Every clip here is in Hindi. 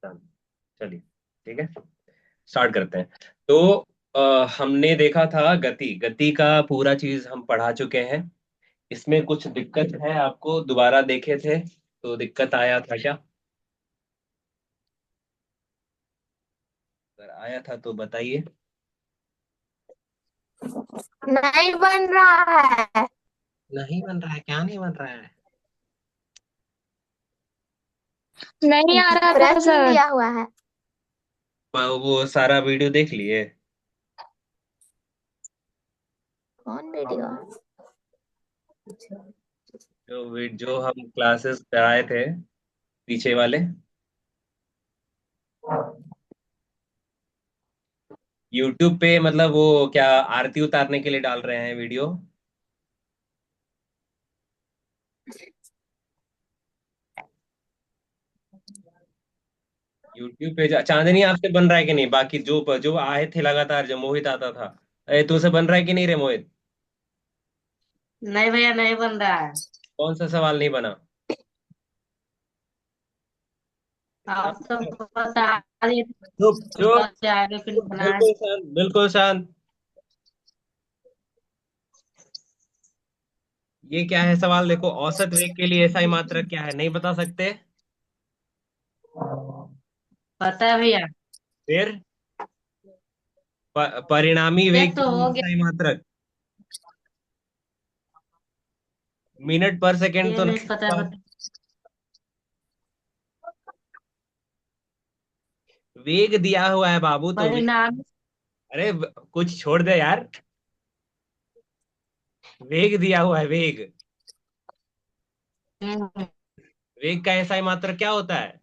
डन। चलिए, ठीक है, स्टार्ट करते हैं। तो हमने देखा था गति, गति का पूरा चीज हम पढ़ा चुके हैं। इसमें कुछ दिक्कत है, आपको दोबारा देखे थे तो दिक्कत आया था क्या? अगर आया था तो बताइए। नहीं बन रहा है। नहीं बन रहा है? क्या नहीं बन रहा है? नहीं आ रहा था फ्रेश ही सर। लिया हुआ है। वो सारा वीडियो देख लिए? कौन वीडियो? जो हम क्लासेस कराए थे, पीछे वाले, यूट्यूब पे, मतलब वो क्या आरती उतारने के लिए डाल रहे हैं वीडियो? यूट्यूब पे चांदनी आपसे बन रहा है कि नहीं? बाकी जो जो आए थे लगातार, जो मोहित आता था, अरे तुमसे बन रहा है कि नहीं रे मोहित? नहीं भैया, नहीं बन रहा है। कौन सा सवाल नहीं बना? आप तो बता दिए चुप चुप। से आगे फिर बनाए। बिल्कुल शांत, बिल्कुल शांत। ये क्या है सवाल? देखो, औसत वेग के लिए एसआई मात्रक क्या है, नहीं बता सकते? पता है भैया। फिर परिणामी ये वेग के तो लिए हो गया। एसआई मात्रक मिनट पर सेकंड ये तो नहीं नहीं पता, होगा। बता। वेग दिया हुआ है बाबू, तो वेग। परिणाम। अरे कुछ छोड़ दे यार। वेग दिया हुआ है, वेग। हम्म, वेग का एसआई मात्रक क्या होता है?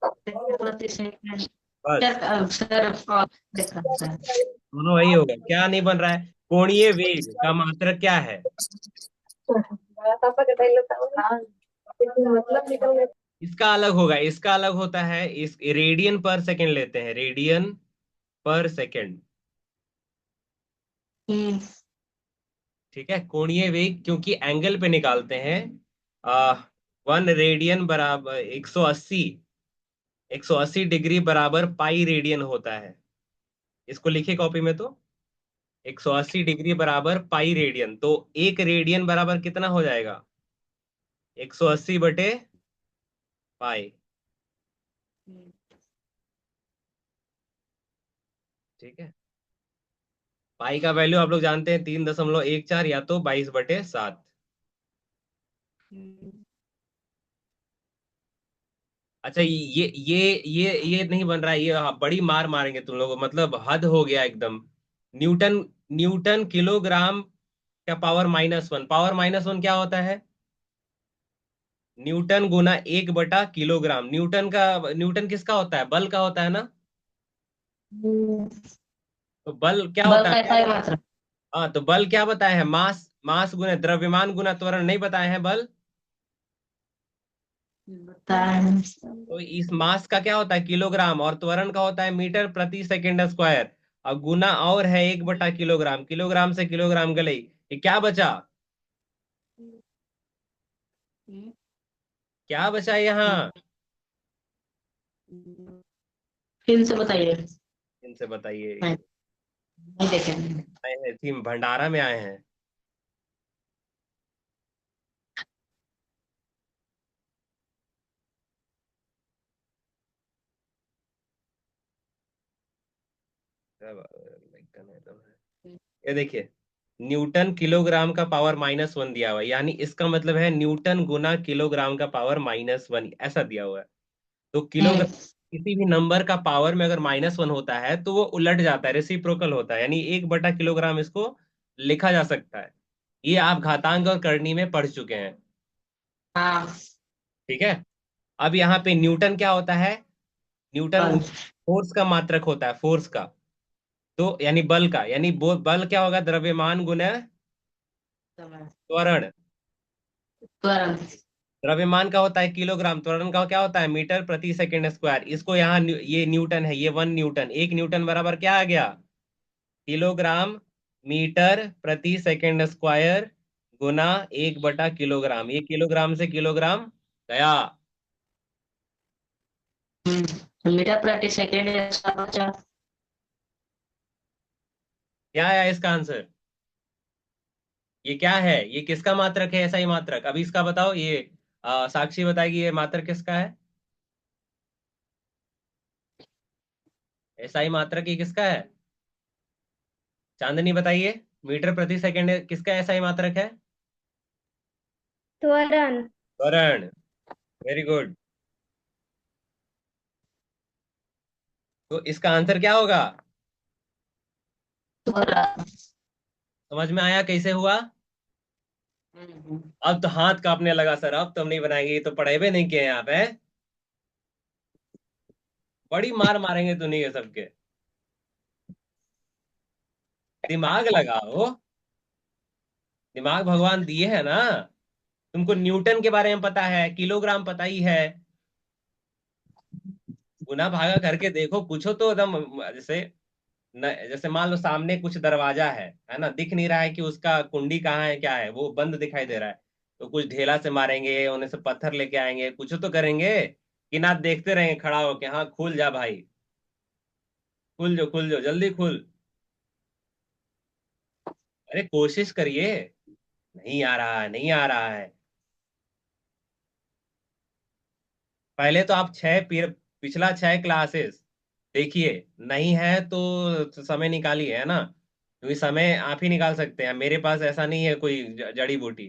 प्रति सेकंड। बस, सर सर और देखा सर। दोनों वही होगा। क्या नहीं बन रहा है? कोणीय वेग का मात्रक क्या है? मतलब निकल गया। इसका अलग होगा, इसका अलग होता है। इस रेडियन पर सेकंड लेते हैं, रेडियन पर सेकंड। हम्म। ठीक है, कोणीय वेग क्योंकि एंगल पे निकालते हैं। आ 1 रेडियन बराबर 180, 180 डिग्री बराबर पाई रेडियन होता है। इसको लिखे कॉपी में तो, 180 डिग्री बराबर पाई रेडियन, तो 1 रेडियन बराबर कितना हो जाएगा? 180 बटे पाई। ठीक है, पाई का वैल्यू आप लोग जानते हैं, 3.14, या तो 22/7। हम्म। अच्छा, ये नहीं बन रहा है ये। बड़ी मार मारेंगे तुम लोग, मतलब हद हो गया एकदम। न्यूटन, न्यूटन किलोग्राम का पावर -1, पावर -1 क्या होता है? न्यूटन गुना 1/किलोग्राम। न्यूटन का, न्यूटन किसका होता है? बल का होता है ना? तो बल क्या बल होता का है? ऐसा ही मात्रा। हाँ, तो बल क्या बताए हैं? मास, मास गुना द्रव्यमान गुना त्वरण, नहीं बताए हैं बल? बताए। तो इस मास का क्या होता है? किलोग्राम, और त्वरण का होता है मीटर प्रति सेकंड स्क्वायर। और गुना और है 1/किलोग्राम, किलोग्राम से किलोग्राम गले, ये क्या बचा? क्या बचा यहाँ? फिर से बताइए। इनसे बताइए। नहीं, नहीं देखेंगे। आए हैं, थीम भंडारा में आए हैं। ये देखिए, न्यूटन किलोग्राम का पावर -1 दिया हुआ है, यानी इसका मतलब है न्यूटन गुना किलोग्राम का पावर -1, ऐसा दिया हुआ है। तो हम्म। किलोग्राम, किसी भी नंबर का पावर में अगर -1 होता है तो वो उलट जाता है, रेसिप्रोकल होता है, यानी 1/किलोग्राम इसको लिखा जा सकता है। ये आप घातांक और करनी में पढ़ चुके हैं। हाँ। ठीक है, अब यहाँ पे न्यूटन क्या होता है? न्यूटन बल। फोर्स का मात्रक होता है, फोर्स का। तो यानी बल का, यानी बल क्या होगा? द्रव्यमान गुना त्वरण। तुरंत। द्रव्यमान का होता है किलोग्राम, त्वरण का क्या होता है? मीटर प्रति सेकंड स्क्वायर। इसको यहाँ ये न्यूटन है, ये 1 न्यूटन, 1 न्यूटन बराबर क्या आ गया? किलोग्राम मीटर प्रति सेकंड स्क्वायर गुना 1/किलोग्राम। ये किलोग्राम से किलोग्राम गया। मीटर प्रति सेकेंड 150। क्या है इसका आंसर? ये क्या है? ये किसका मात्रक है? ऐसा ही मात्रक अभी इसका बताओ। ये साक्षी बताएगी ये मात्रक किसका है। ऐसा ही मात्रक ये किसका है? चांदनी बताइए। मीटर प्रति सेकंड किसका ऐसा ही मात्रक है? त्वरण। त्वरण। Very good. तो इसका आंसर क्या होगा? त्वरण। समझ में आया कैसे हुआ? अब तो हाथ कांपने लगा सर, अब तो हम नहीं बनाएंगे, ये तो पढ़े भी नहीं किए हैं आप है। बड़ी मार मारेंगे दुनिया के सबके। दिमाग लगाओ। दिमाग भगवान दिए है ना। तुमको न्यूटन के बारे में पता है, किलोग्राम पता ही है। गुना भागा करके देखो, पूछो तो एकदम। जैसे जैसे मान लो सामने कुछ दरवाजा है ना, दिख नहीं रहा है कि उसका कुंडी कहाँ है, क्या है, वो बंद दिखाई दे रहा है। तो कुछ ढेला से मारेंगे, उन्हें से पत्थर लेके आएंगे, कुछ तो करेंगे कि ना देखते रहेंगे खड़ा होके, हाँ खुल जा भाई। खुल जो जल्दी खुल। अरे कोशिश करिए। नहीं आ रहा है, नहीं आ रहा है। पहले तो आप पिछला 6 क्लासेस देखिए। नहीं है तो समय निकालिए, है ना, क्योंकि समय आप ही निकाल सकते हैं, मेरे पास ऐसा नहीं है कोई जड़ी बूटी।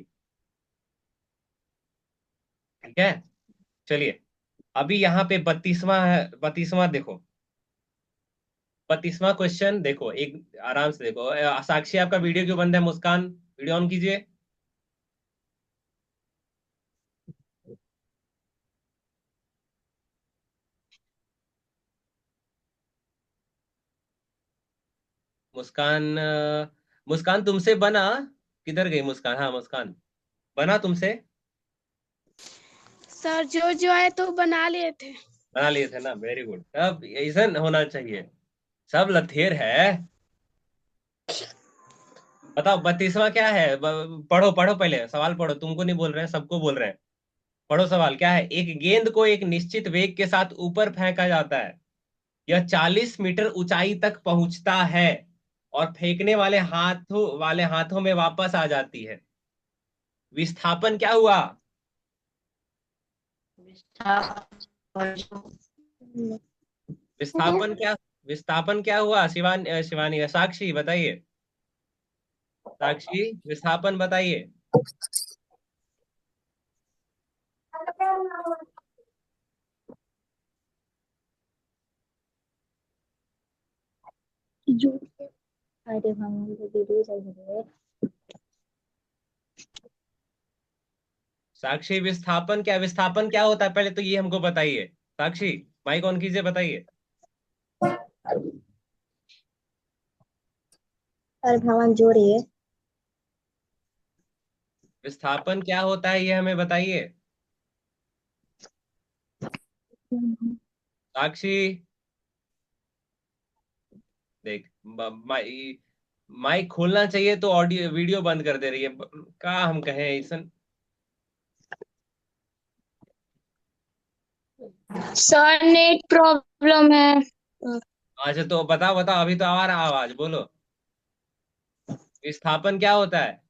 ठीक है। चलिए। अभी यहाँ पे 32वां है, 32वां देखो। 32वां क्वेश्चन देखो, एक आराम से देखो। साक्षी आपका वीडियो क्यों बंद है? मुस्कान वीडियो ऑन कीजिए। मुस्कान मुस्कान तुमसे बना? किधर गई मुस्कान? हाँ मुस्कान, बना तुमसे? सर जो जो आए तो बना लिए थे। बना लिए थे ना, वेरी गुड। अब ऐसा होना चाहिए। सब लथेर है। बताओ 32वां क्या है? पढ़ो पढ़ो, पहले सवाल पढ़ो, तुमको नहीं बोल रहे हैं, सबको बोल रहे हैं। पढ़ो सवाल क्या है। एक गेंद को एक निश्चित वेग के साथ ऊपर फेंका जाता है। यह 40 मीटर ऊंचाई तक पहुंचता है और फेंकने वाले हाथों में वापस आ जाती है। विस्थापन क्या हुआ? विस्थापन क्या? विस्थापन क्या हुआ? शिवानी साक्षी बताइए। साक्षी विस्थापन बताइए। जो अरे हम वीडियो चाहिए। साक्षी विस्थापन क्या होता है, पहले तो ये हमको बताइए। साक्षी माइक ऑन कीजिए, बताइए। अरे भगवान जोड़िए। विस्थापन क्या होता है ये हमें बताइए। साक्षी देख, माइक खोलना चाहिए तो ऑडियो वीडियो बंद कर दे रही है। का हम कहें ऐसा। सर नेट प्रॉब्लम है। अच्छा तो बताओ बताओ, अभी तो आ रहा आवाज, बोलो। विस्थापन क्या होता है?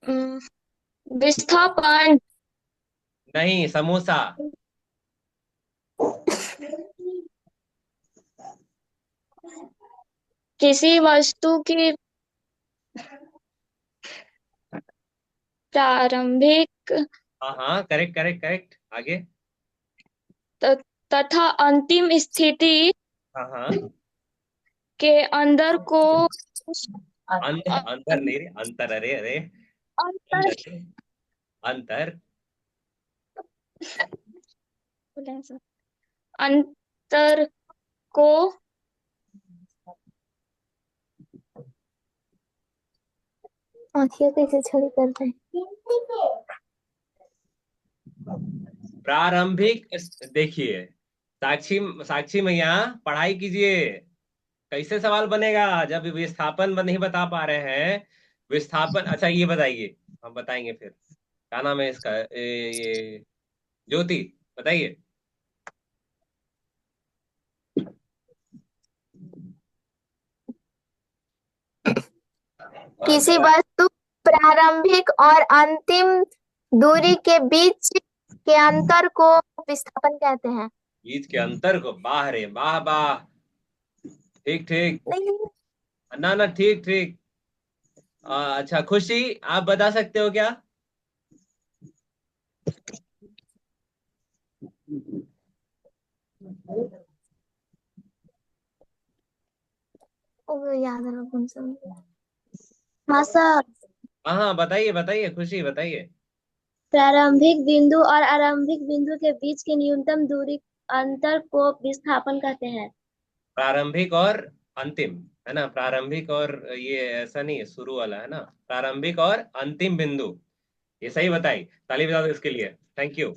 अम, विस्थापन नहीं, समोसा। किसी वस्तु की प्रारंभिक हाँ हाँ, करेक्ट करेक्ट करेक्ट, आगे। तथा अंतिम स्थिति हाँ हाँ। के अंदर को अंदर नहीं रे, अंतर, अरे अरे। अंतर अंदर रे, अंतर। अंतर को आँखें कैसे छड़ी करते हैं। प्रारंभिक देखिए। साक्षी साक्षी मैया, पढ़ाई कीजिए। कैसे सवाल बनेगा जब विस्थापन नहीं बता पा रहे हैं? विस्थापन, अच्छा ये बताइए। हम बताएंगे फिर। क्या नाम है इसका? ये ज्योति बताइए। किसी वस्तु प्रारंभिक और अंतिम दूरी के बीच के अंतर को विस्थापन कहते हैं। बीच के अंतर को, वाह रे वाह वाह, ठीक ठीक, नहीं। ना ना ठीक ठीक। अच्छा खुशी, आप बता सकते हो क्या? वो याद है कौन सा। हाँ सर। हाँ हाँ बताइए बताइए, खुशी बताइए। प्रारंभिक बिंदु और आरंभिक बिंदु के बीच की न्यूनतम दूरी अंतर को विस्थापन कहते हैं। प्रारंभिक और अंतिम, है ना? प्रारंभिक और ये ऐसा नहीं है, शुरू वाला है ना, प्रारंभिक और अंतिम बिंदु। ये सही बताई, ताली बजा दो इसके लिए, थैंक यू।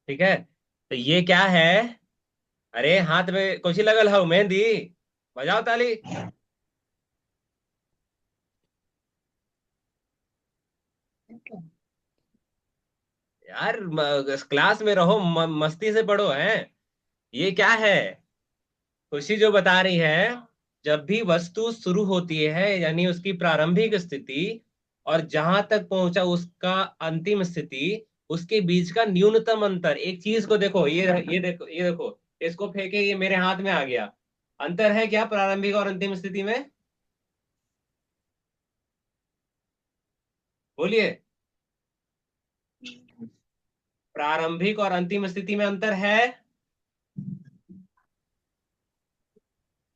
ठीक है, तो ये क्या है? अरे हाथ में कुछ ही लगल है, मेहंदी, बजाओ ताली। यार क्लास में रहो, मस्ती से पढ़ो हैं। ये क्या है? खुशी जो बता रही है, जब भी वस्तु शुरू होती है यानी उसकी प्रारंभिक स्थिति, और जहां तक पहुंचा उसका अंतिम स्थिति, उसके बीच का न्यूनतम अंतर। एक चीज को देखो, ये देखो, ये देखो, इसको फेंके, ये मेरे हाथ में आ गया। अंतर है क्या प्रारंभिक और अंतिम स्थिति में? बोलिए। प्रारंभिक और अंतिम स्थिति में अंतर है।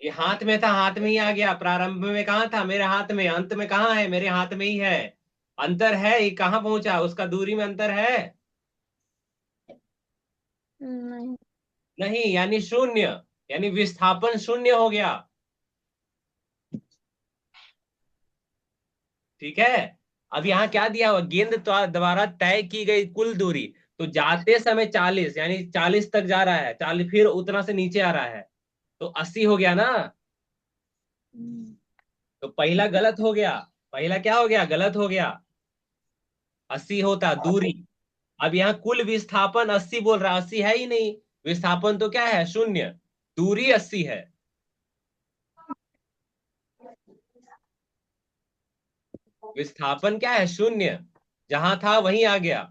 ये हाथ में था, हाथ में ही आ गया। प्रारंभ में कहाँ था? मेरे हाथ में। अंत में कहाँ है? मेरे हाथ में ही है। अंतर है, ये कहाँ पहुंचा, उसका दूरी में अंतर है। नहीं। नहीं, यानी शून्य, यानी विस्थापन शून्य हो गया। ठीक है, अब यहाँ क्या दिया हुआ? गेंद द्वारा तय की गई कुल दूरी। तो जाते समय 40, यानी 40 तक जा रहा है, 40 फिर उतना से नीचे आ रहा है, तो 80 हो गया ना। तो पहला गलत हो गया। पहला क्या हो गया? गलत हो गया। 80 होता दूरी। अब यहाँ कुल विस्थापन 80 बोल रहा, 80 है ही नहीं। विस्थापन तो क्या है? शून्य। दूरी 80 है। विस्थापन क्या है? शून्य। जहां था वहीं आ गया।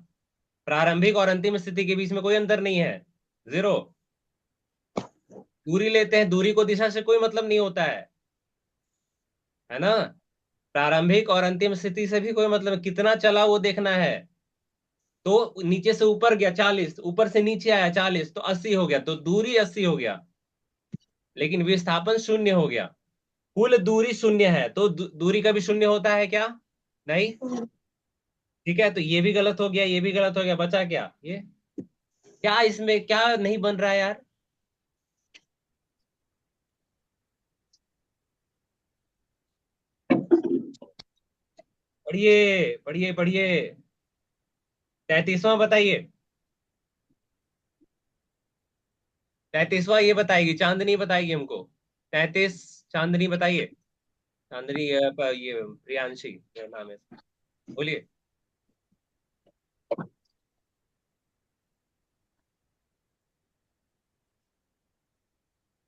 प्रारंभिक और अंतिम स्थिति के बीच में कोई अंतर नहीं है, जीरो। दूरी लेते हैं, दूरी को दिशा से कोई मतलब नहीं होता है ना? प्रारंभिक और अंतिम स्थिति से भी कोई मतलब, कितना चला वो देखना है। तो नीचे से ऊपर गया 40, ऊपर से नीचे आया 40, तो 80 हो गया, तो दूरी 80 हो गया, लेकिन विस्थापन शून्य हो गया। कुल दूरी शून्य है, तो दूरी का भी शून्य होता है क्या? नहीं। ठीक है, तो ये भी गलत हो गया, ये भी गलत हो गया, बचा क्या? ये क्या, इसमें क्या नहीं बन रहा है यार? पढ़िए पढ़िए पढ़िए। 33वां बताइए। 33वां ये बताएगी, चांदनी बताएगी हमको। 33, चांदनी बताइए। चांदनी, ये प्रियांशी मेरा नाम है, बोलिए।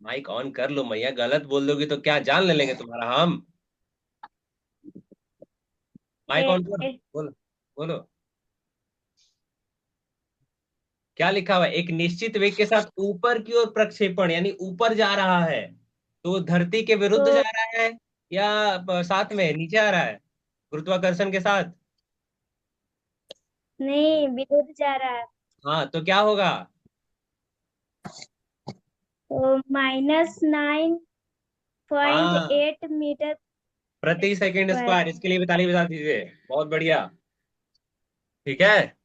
माइक ऑन कर लो मैया, गलत बोल दोगी तो क्या जान ले लेंगे तुम्हारा हम। माइक ऑन कर, बोलो बोलो। क्या लिखा हुआ है? एक निश्चित वेग के साथ ऊपर की ओर प्रक्षेपण, यानी ऊपर जा रहा है, तो धरती के विरुद्ध जा तो रहा है या साथ में नीचे आ रहा है गुरुत्वाकर्षण के साथ? नहीं, विरुद्ध जा रहा है। हाँ, तो क्या होगा? तो हाँ, -9.8 मीटर प्रति सेकंड स्क्वायर। स्क्वायर। इसके लिए भी ताली बजा दीजिए, बहुत बढ़िया। ठीक है,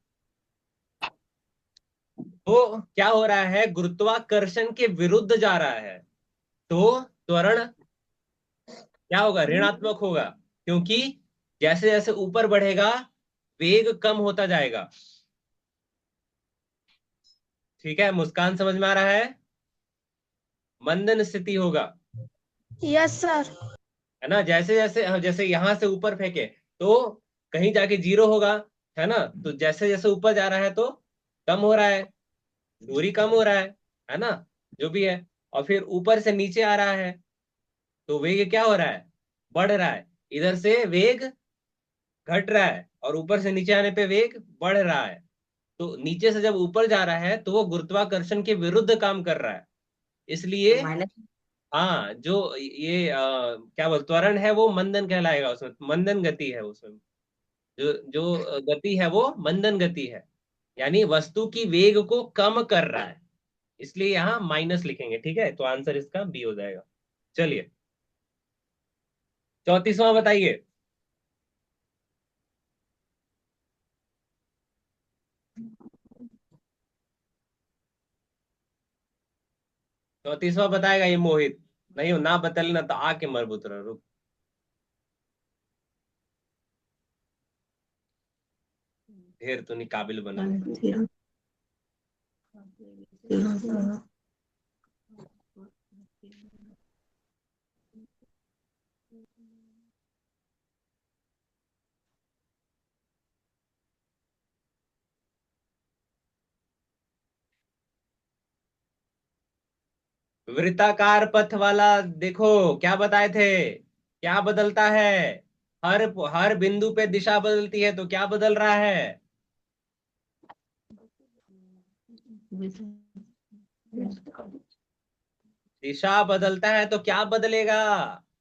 तो क्या हो रहा है? गुरुत्वाकर्षण के विरुद्ध जा रहा है, तो त्वरण क्या होगा? ऋणात्मक होगा, क्योंकि जैसे जैसे ऊपर बढ़ेगा वेग कम होता जाएगा। ठीक है, मुस्कान समझ में आ रहा है? मंदन स्थिति होगा, यस सर। है ना? जैसे जैसे जैसे यहां से ऊपर फेंके तो कहीं जाके जीरो होगा, है ना? तो जैसे जैसे ऊपर जा रहा है तो कम हो रहा है, दूरी कम हो रहा है ना, जो भी है। और फिर ऊपर से नीचे आ रहा है, तो वेग क्या हो रहा है, बढ़ रहा है। इधर से वेग घट रहा है और ऊपर से नीचे आने पे वेग बढ़ रहा है। तो नीचे से जब ऊपर जा रहा है तो वो गुरुत्वाकर्षण के विरुद्ध काम कर रहा है, तो इसलिए माइनस। हाँ, जो ये क्या बोल त्वरण है वो मंदन कहलाएगा, उसमें मंदन गति है उसमें। जो जो गति है वो मंदन गति है, यानी वस्तु की वेग को कम कर रहा है, इसलिए यहाँ माइनस लिखेंगे। ठीक है, तो आंसर इसका बी हो जाएगा। चलिए 34वां बताइए। 34वां बताएगा ये मोहित, नहीं हो ना बतलना तो आके मर बुतरा रुक। ढेर तो नहीं काबिल बनल। वृत्ताकार पथ वाला, देखो क्या बताए थे, क्या बदलता है, हर हर बिंदु पे दिशा बदलती है, तो क्या बदल रहा है, दिशा बदलता है तो क्या बदलेगा,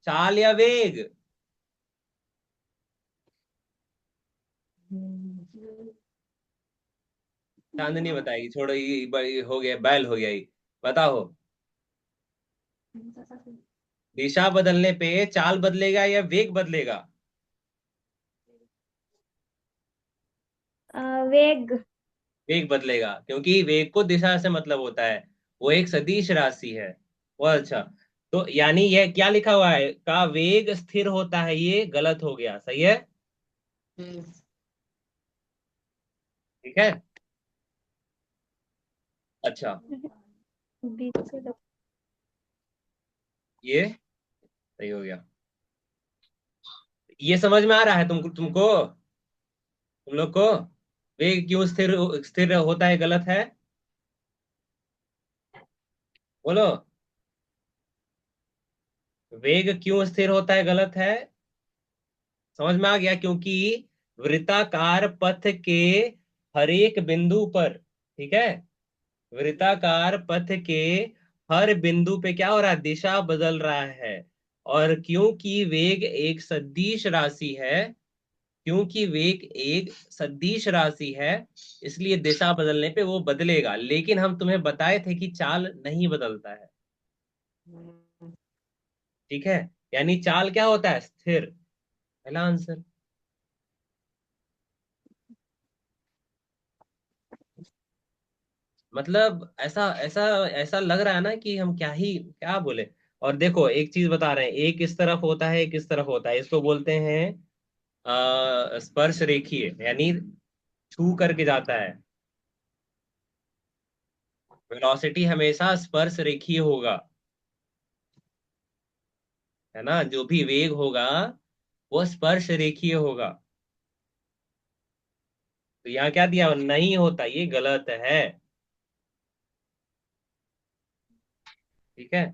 चाल या वेग। चांदनी बताएगी, छोड़ो ये हो गया, बैल हो गया ये। बताओ, दिशा बदलने पे चाल बदलेगा या वेग बदलेगा। वेग। वेग बदलेगा, क्योंकि वेग को दिशा से मतलब होता है, वो एक सदिश राशि है। बहुत अच्छा। तो यानी यह क्या लिखा हुआ है, का वेग स्थिर होता है, ये गलत हो गया, सही है। ठीक है। अच्छा, बीच से ये सही हो गया। ये समझ में आ रहा है तुमको, तुम लोग को, वेग क्यों स्थिर स्थिर होता है, गलत है, बोलो। वेग क्यों स्थिर होता है, गलत है, समझ में आ गया, क्योंकि वृत्ताकार पथ के हर एक बिंदु पर, ठीक है, वृत्ताकार पथ के हर बिंदु पे क्या हो रहा है, दिशा बदल रहा है। और क्योंकि वेग एक सदिश राशि है, क्योंकि वेग एक सदिश राशि है, इसलिए दिशा बदलने पे वो बदलेगा। लेकिन हम तुम्हें बताए थे कि चाल नहीं बदलता है। ठीक है, यानी चाल क्या होता है, स्थिर। पहला आंसर। मतलब ऐसा ऐसा ऐसा लग रहा है ना कि हम क्या ही क्या बोले। और देखो एक चीज बता रहे हैं, एक इस तरफ होता है, एक इस तरफ होता है, इसको बोलते हैं स्पर्श रेखीय, यानी छू करके जाता है। वेलोसिटी हमेशा स्पर्श रेखीय होगा, है ना, जो भी वेग होगा वो स्पर्श रेखीय होगा। तो यहाँ क्या दिया, नहीं होता, ये गलत है। ठीक है।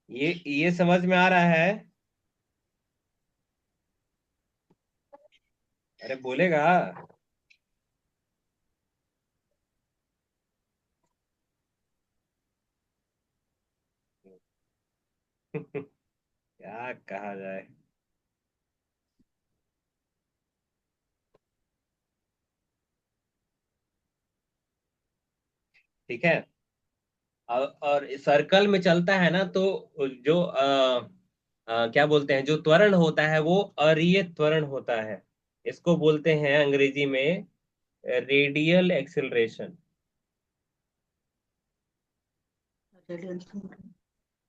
ये समझ में आ रहा है, अरे बोलेगा। क्या कहा जाए। ठीक है। और सर्कल में चलता है ना, तो जो क्या बोलते हैं, जो त्वरण होता है वो अरीय त्वरण होता है। इसको बोलते हैं अंग्रेजी में रेडियल एक्सिलरेशन।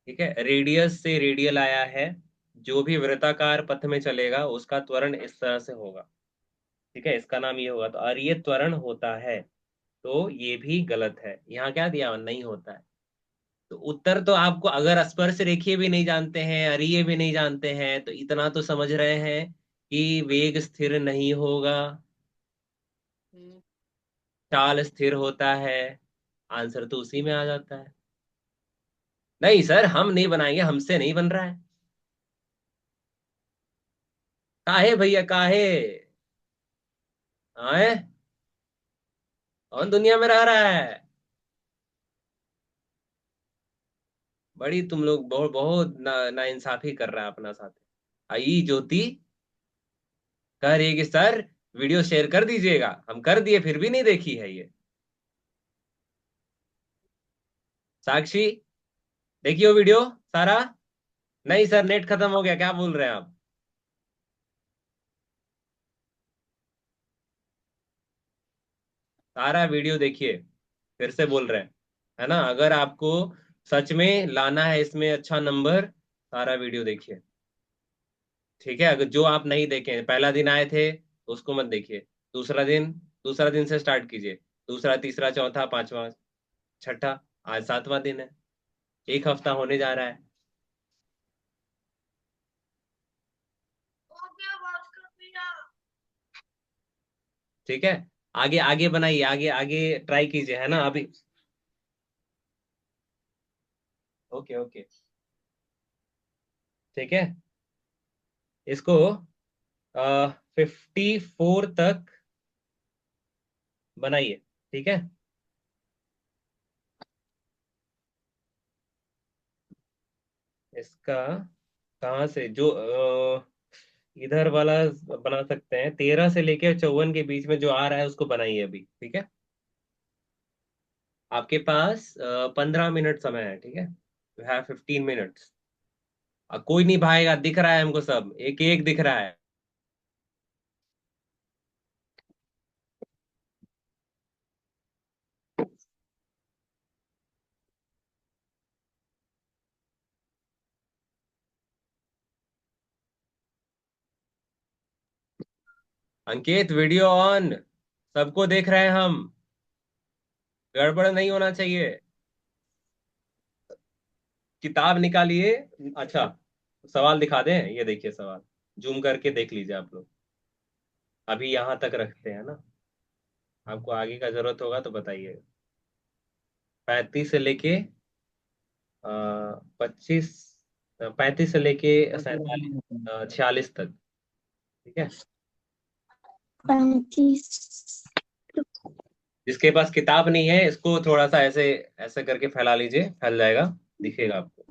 ठीक है, रेडियस से रेडियल आया है। जो भी वृत्ताकार पथ में चलेगा उसका त्वरण इस तरह से होगा। ठीक है, इसका नाम ये होगा, तो अरीय त्वरण होता है। तो ये भी गलत है, यहाँ क्या दिया, नहीं होता है। तो उत्तर तो आपको, अगर स्पर्श रेखीय भी नहीं जानते हैं, अरीय भी नहीं जानते हैं, तो इतना तो समझ रहे हैं कि वेग स्थिर नहीं होगा, चाल स्थिर होता है। आंसर तो उसी में आ जाता है। नहीं सर, हम नहीं बनाएंगे, हमसे नहीं बन रहा है। काहे भैया काहे, आए, कौन दुनिया में रह रहा है। बड़ी तुम लोग बहुत बहुत नाइंसाफी कर रहा है अपना साथ। आई ज्योति कह रही है कि सर वीडियो शेयर कर दीजिएगा, हम कर दिए फिर भी नहीं देखी है ये। साक्षी देखियो वीडियो सारा। नहीं सर, नेट खत्म हो गया, क्या बोल रहे हैं आप। सारा वीडियो देखिए, फिर से बोल रहे हैं, है ना। अगर आपको सच में लाना है इसमें अच्छा नंबर, सारा वीडियो देखिए। ठीक है, अगर जो आप नहीं देखे, पहला दिन आए थे तो उसको मत देखिए। दूसरा दिन, दूसरा दिन से स्टार्ट कीजिए। दूसरा, तीसरा, चौथा, पांचवा, छठा, आज 7वां दिन है। एक हफ्ता होने जा रहा है। ठीक है, आगे आगे बनाइए, आगे आगे ट्राई कीजिए, है ना अभी। ओके ओके, ठीक है। इसको 54 तक बनाइए। ठीक है, इसका कहाँ से, जो इधर वाला बना सकते हैं, 13 से लेकर 54 के बीच में जो आ रहा है उसको बनाइए अभी। ठीक है, आपके पास 15 मिनट समय है। ठीक है, यू हैव 15 मिनट्स। कोई नहीं भागेगा, दिख रहा है हमको, सब एक एक दिख रहा है। अंकित वीडियो ऑन, सबको देख रहे हैं हम, गड़बड़ नहीं होना चाहिए। किताब निकालिए। अच्छा, सवाल दिखा दें, ये देखिए सवाल, जूम करके देख लीजिए आप लोग। अभी यहाँ तक रखते हैं ना, आपको आगे का जरूरत होगा तो बताइए। 35 से लेके 25, 35 से लेके 47, 46 तक। ठीक है, 35। जिसके पास किताब नहीं है इसको थोड़ा सा ऐसे ऐसे करके फैला लीजिए, फैल जाएगा, दिखेगा आपको।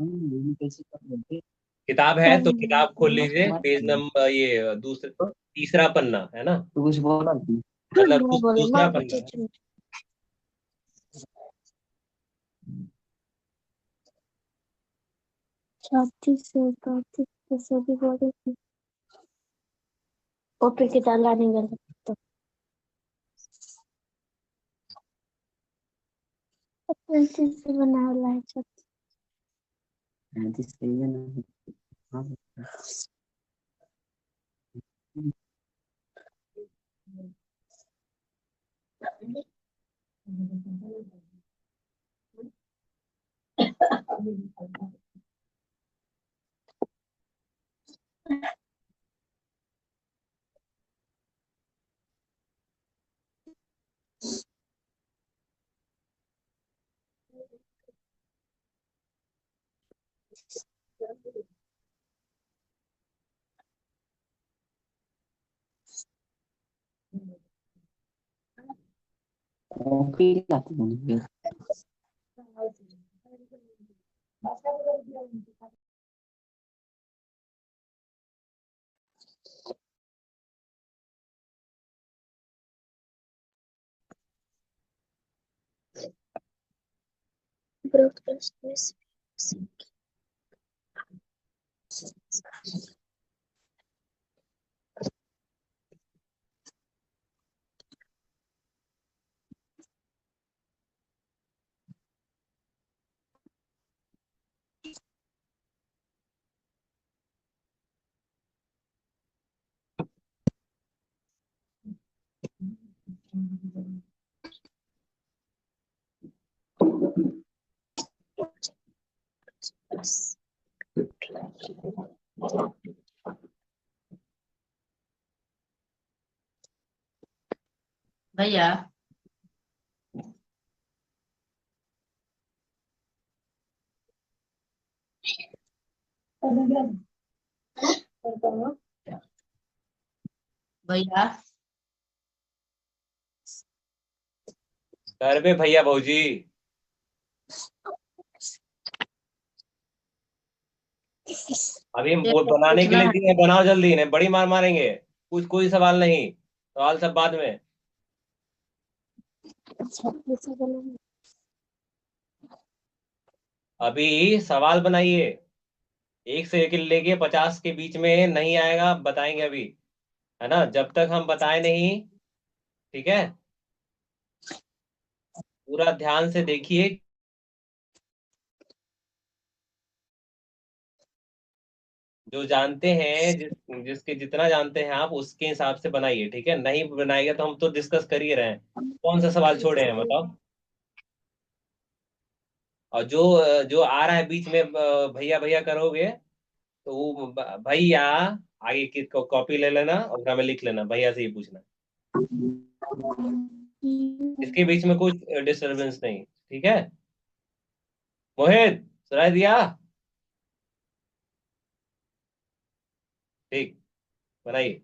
किताब है तो किताब खोल लीजिए, पेज नंबर, ये दूसरा, तीसरा पन्ना है ना, तू कुछ बोला मतलब मैं बोले दूसरा माँ पन्ना बच्चे है। चुन 36 से 35 से सभी बोले थे। ओपी के डाला नहीं गया तो पेंसिल से बना वाला है सब। सही है ना। हाँ। कॉफी लाती हूँ। ग्रोथ प्लस भैया भैया कर बे भैया भौजी। अभी हम एक बनाने के पूछना लिए है। दिए हैं, बनाओ जल्दी, इन्हें बड़ी मार मारेंगे। कुछ कोई सवाल नहीं, सवाल सब बाद में। अच्छा ऐसा बनाना। अभी सवाल बनाइए। 1 से लेके 50 के बीच में नहीं आएगा, बताएंगे अभी, है ना, जब तक हम बताए नहीं। ठीक है, पूरा ध्यान से देखिए। जो जानते हैं, जिसके जितना जानते हैं आप, उसके हिसाब से बनाइए। ठीक है, नहीं बनाइएगा तो हम तो डिस्कस कर ही रहे हैं। कौन सा सवाल छोड़े हैं बताओ। और जो जो आ रहा है बीच में, भैया भैया करोगे तो वो भैया आगे की कॉपी ले लेना और हमें लिख लेना, भैया से ही पूछना। इसके बीच में कुछ डिस्टरबेंस नहीं, ठीक है। मोहित सुनाई दिया? ठीक, बनाइए।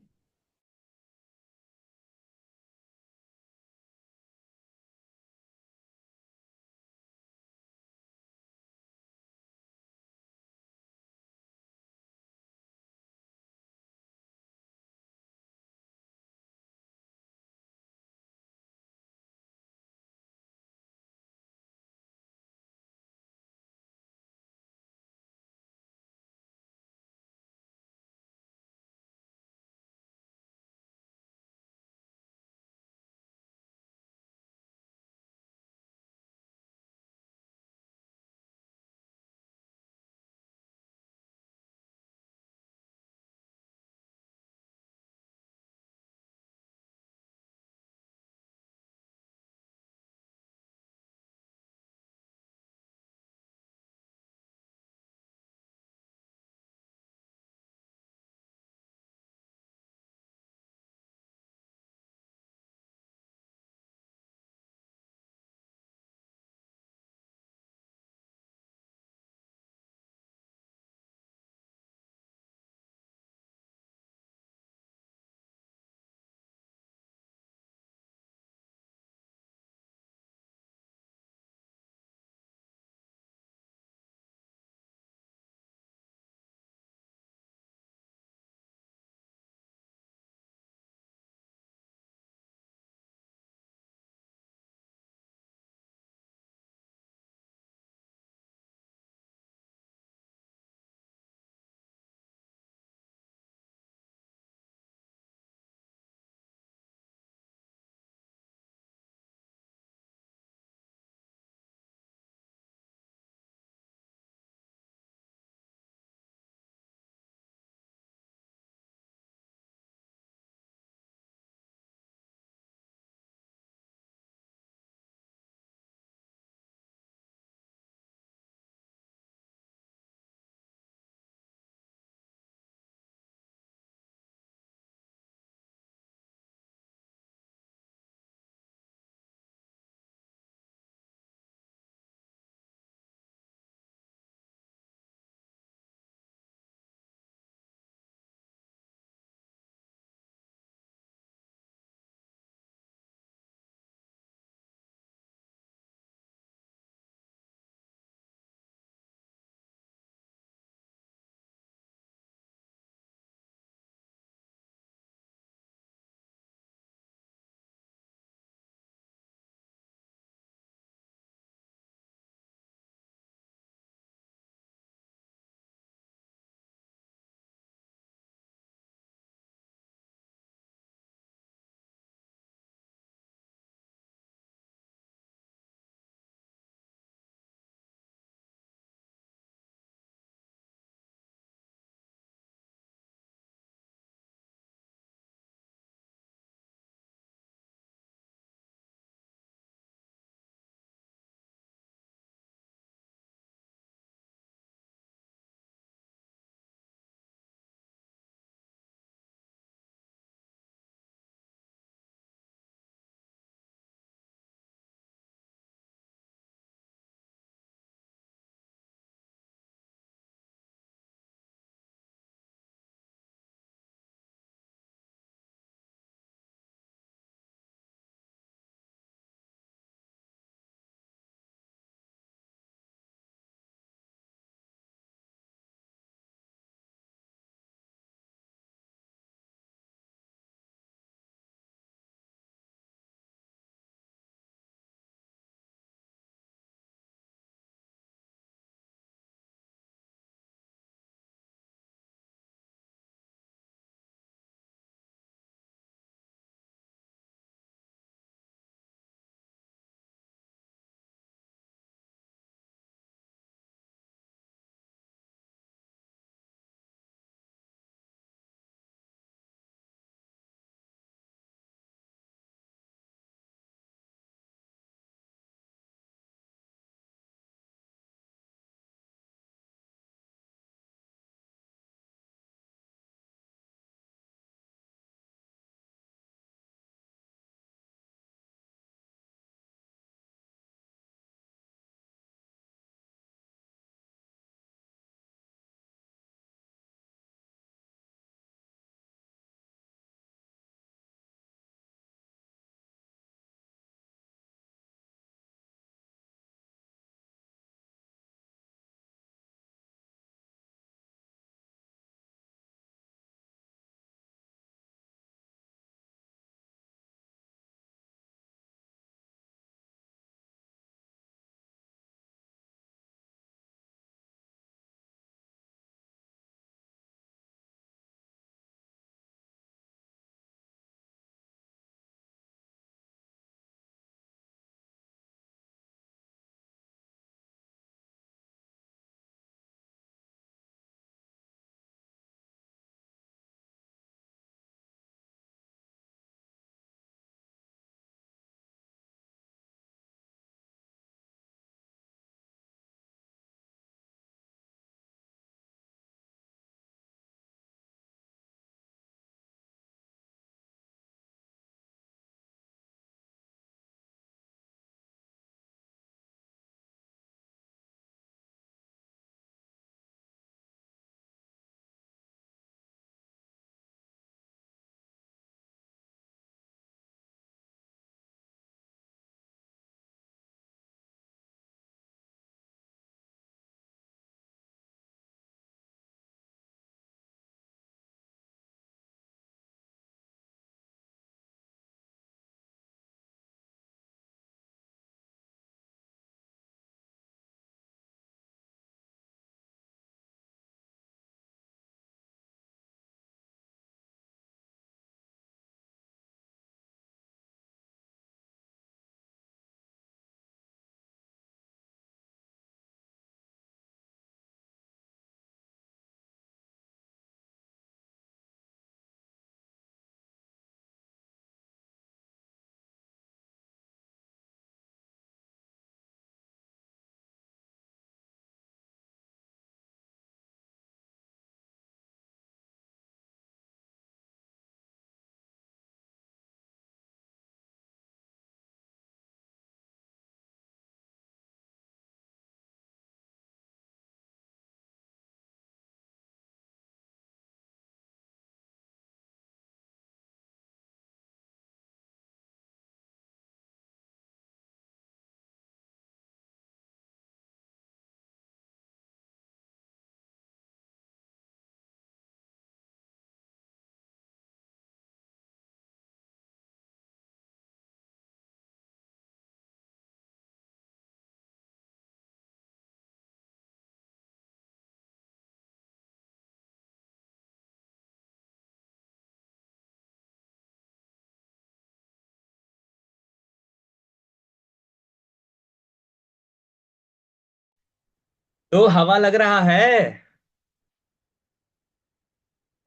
तो हवा लग रहा है।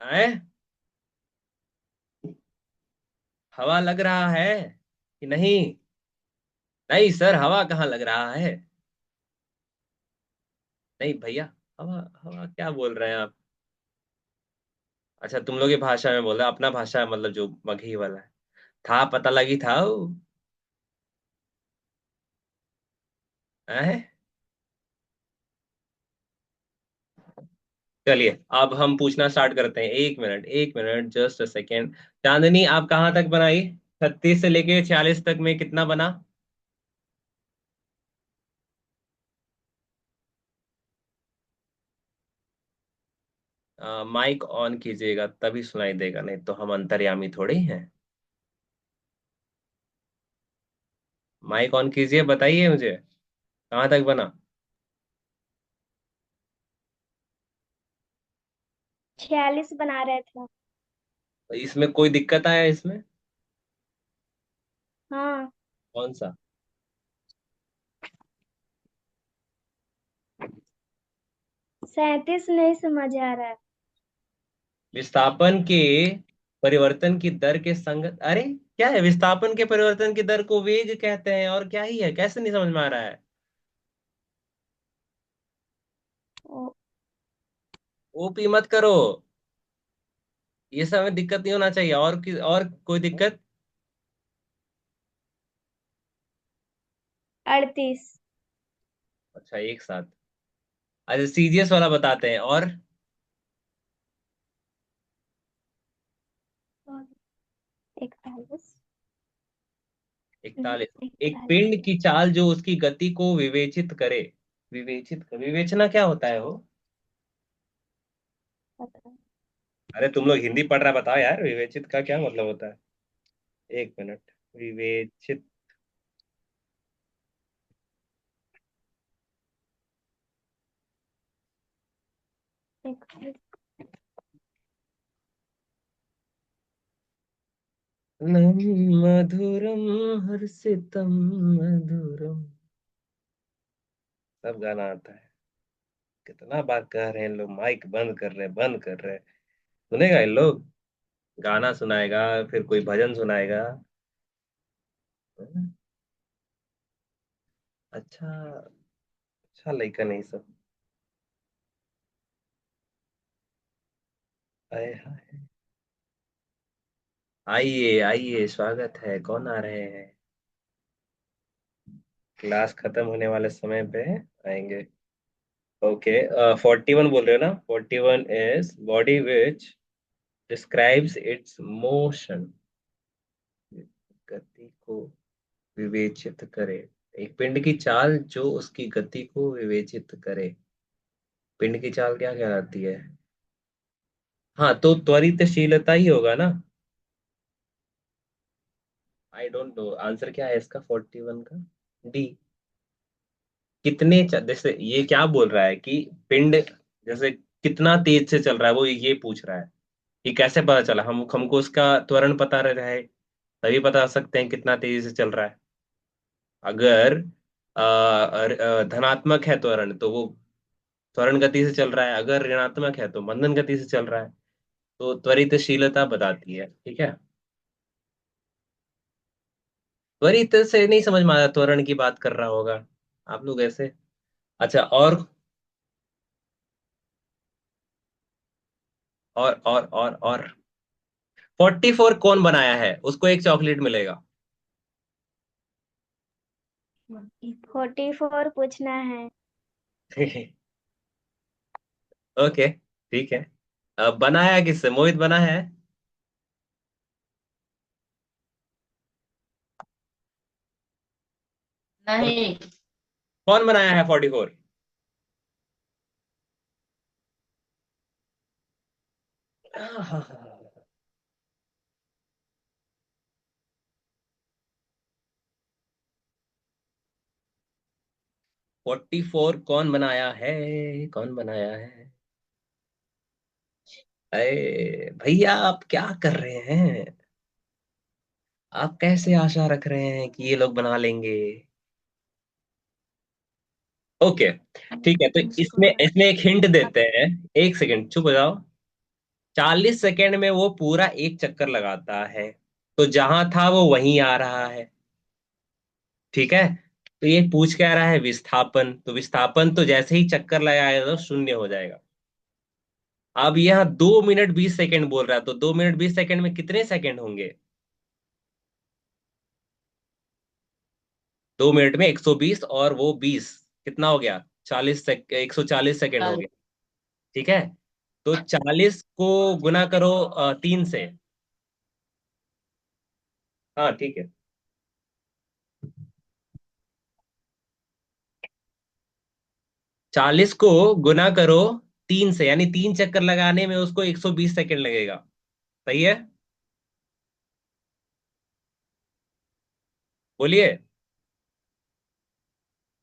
हैं? हवा लग रहा है कि नहीं? नहीं सर, हवा कहाँ लग रहा है। नहीं भैया। हवा। हवा क्या बोल रहे हैं आप? अच्छा, तुम लोग की भाषा में बोल रहे हो, अपना भाषा मतलब जो मगही वाला है। था, पता लगी था वो। हैं? चलिए, अब हम पूछना स्टार्ट करते हैं। एक मिनट, एक मिनट, जस्ट अ सेकेंड। चांदनी, आप कहाँ तक बनाई? 36 से लेके 46 तक में कितना बना? माइक ऑन कीजिएगा तभी सुनाई देगा, नहीं तो हम अंतर्यामी थोड़े ही हैं। माइक ऑन कीजिए, बताइए मुझे कहाँ तक बना। 46 बना रहे थे। इसमें कोई दिक्कत आया इसमें? हाँ। कौन सा? 37 नहीं समझ आ रहा है। विस्थापन के परिवर्तन की दर के संगत, अरे क्या है, विस्थापन के परिवर्तन की दर को वेग कहते हैं, और क्या ही है, कैसे नहीं समझ में आ रहा है? ओ, ओपी मत करो। ये सब में दिक्कत नहीं होना चाहिए, और कोई दिक्कत? 38। अच्छा, एक साथ। अच्छा, सीजीएस वाला बताते हैं। और 41। 41। एक 41। पिंड की चाल जो उसकी गति को विवेचित करे। विवेचना क्या होता है वो? पता नहीं। अरे तुम लोग हिंदी पढ़ रहा, बताओ यार, विवेचित का क्या मतलब होता है? एक मिनट। विवेचित। एक मिनट। मधुरम हर्षितम मधुरम। सब गाना आता है। कितना बार कह रहे हैं लोग, माइक बंद कर रहे, बंद कर रहे। सुनेगा इन लोग? गाना सुनाएगा, फिर कोई भजन सुनाएगा। हम्म, अच्छा। अच्छा लड़का नहीं सब। आए हाय। आइए आइए, स्वागत है, कौन आ रहे हैं? क्लास खत्म होने वाले समय पे आएंगे। ओके। 41 बोल रहे हो ना? 41 is body which describes it's motion. गति को विवेचित करे। एक पिंड की चाल जो उसकी गति को विवेचित करे। पिंड की चाल क्या कहलाती है? हाँ, तो त्वरितशीलता ही होगा ना। आई डोंट नो आंसर क्या है इसका, 41 का। डी। जैसे ये क्या बोल रहा है कि पिंड जैसे कितना तेज से चल रहा है, वो ये पूछ रहा है कि कैसे पता चला, हम हमको उसका त्वरण पता रहे तभी बता सकते हैं कितना तेजी से चल रहा है। अगर धनात्मक है त्वरण तो वो त्वरण गति से चल रहा है, अगर ऋणात्मक है तो मंदन गति से चल रहा है। तो त्वरितशीलता बताती है, ठीक है। त्वरित से नहीं समझ में आया, त्वरण की बात कर रहा होगा आप लोग ऐसे। अच्छा, और 44 कौन बनाया है, उसको एक चॉकलेट मिलेगा। 44 पूछना है। ओके, ठीक है। अब बनाया किससे, मोहित बना है? नहीं। कौन बनाया है 44? 44 कौन बनाया है? कौन बनाया है? अरे भैया, आप क्या कर रहे हैं? आप कैसे आशा रख रहे हैं कि ये लोग बना लेंगे? ओके, ठीक है, तो इसमें इसमें एक हिंट देते हैं। एक सेकंड चुप हो जाओ। 40 सेकंड में वो पूरा एक चक्कर लगाता है, तो जहां था वो वहीं आ रहा है। ठीक है, तो ये पूछ क्या रहा है, विस्थापन। तो विस्थापन तो जैसे ही चक्कर लगाएगा तो शून्य हो जाएगा। अब यहाँ 2 मिनट 20 सेकंड बोल रहा है, तो 2 मिनट 20 सेकंड में कितने सेकंड होंगे? 2 मिनट में 120 और वो 20, कितना हो गया? 140 सेकंड हो गया। ठीक है, तो 40 को गुना करो 3 से। हाँ ठीक है, 40 को गुना करो 3 से, यानी 3 चक्कर लगाने में उसको 120 सेकंड लगेगा। सही है, बोलिए।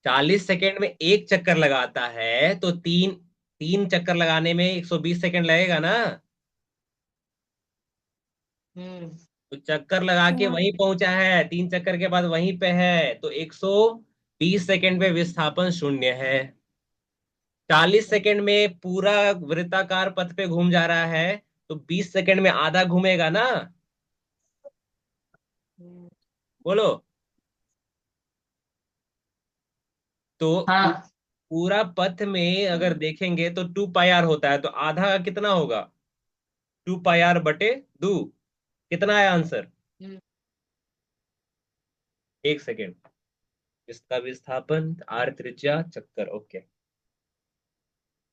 40 सेकंड में एक चक्कर लगाता है, तो तीन तीन चक्कर लगाने में 120 सेकंड लगेगा ना। हम्म। तो चक्कर लगा के हाँ। वहीं पहुंचा है, 3 चक्कर के बाद वहीं पे है, तो 120 सेकंड पे विस्थापन शून्य है। 40 सेकंड में पूरा वृत्ताकार पथ पे घूम जा रहा है, तो 20 सेकंड में आधा घूमेगा ना। बोलो। तो हाँ। पूरा पथ में अगर देखेंगे तो 2 पाई आर होता है, तो आधा का कितना होगा? 2 पाई आर/2। कितना है आंसर? 1 सेकेंड। इसका विस्थापन, आर त्रिज्या, चक्कर। ओके,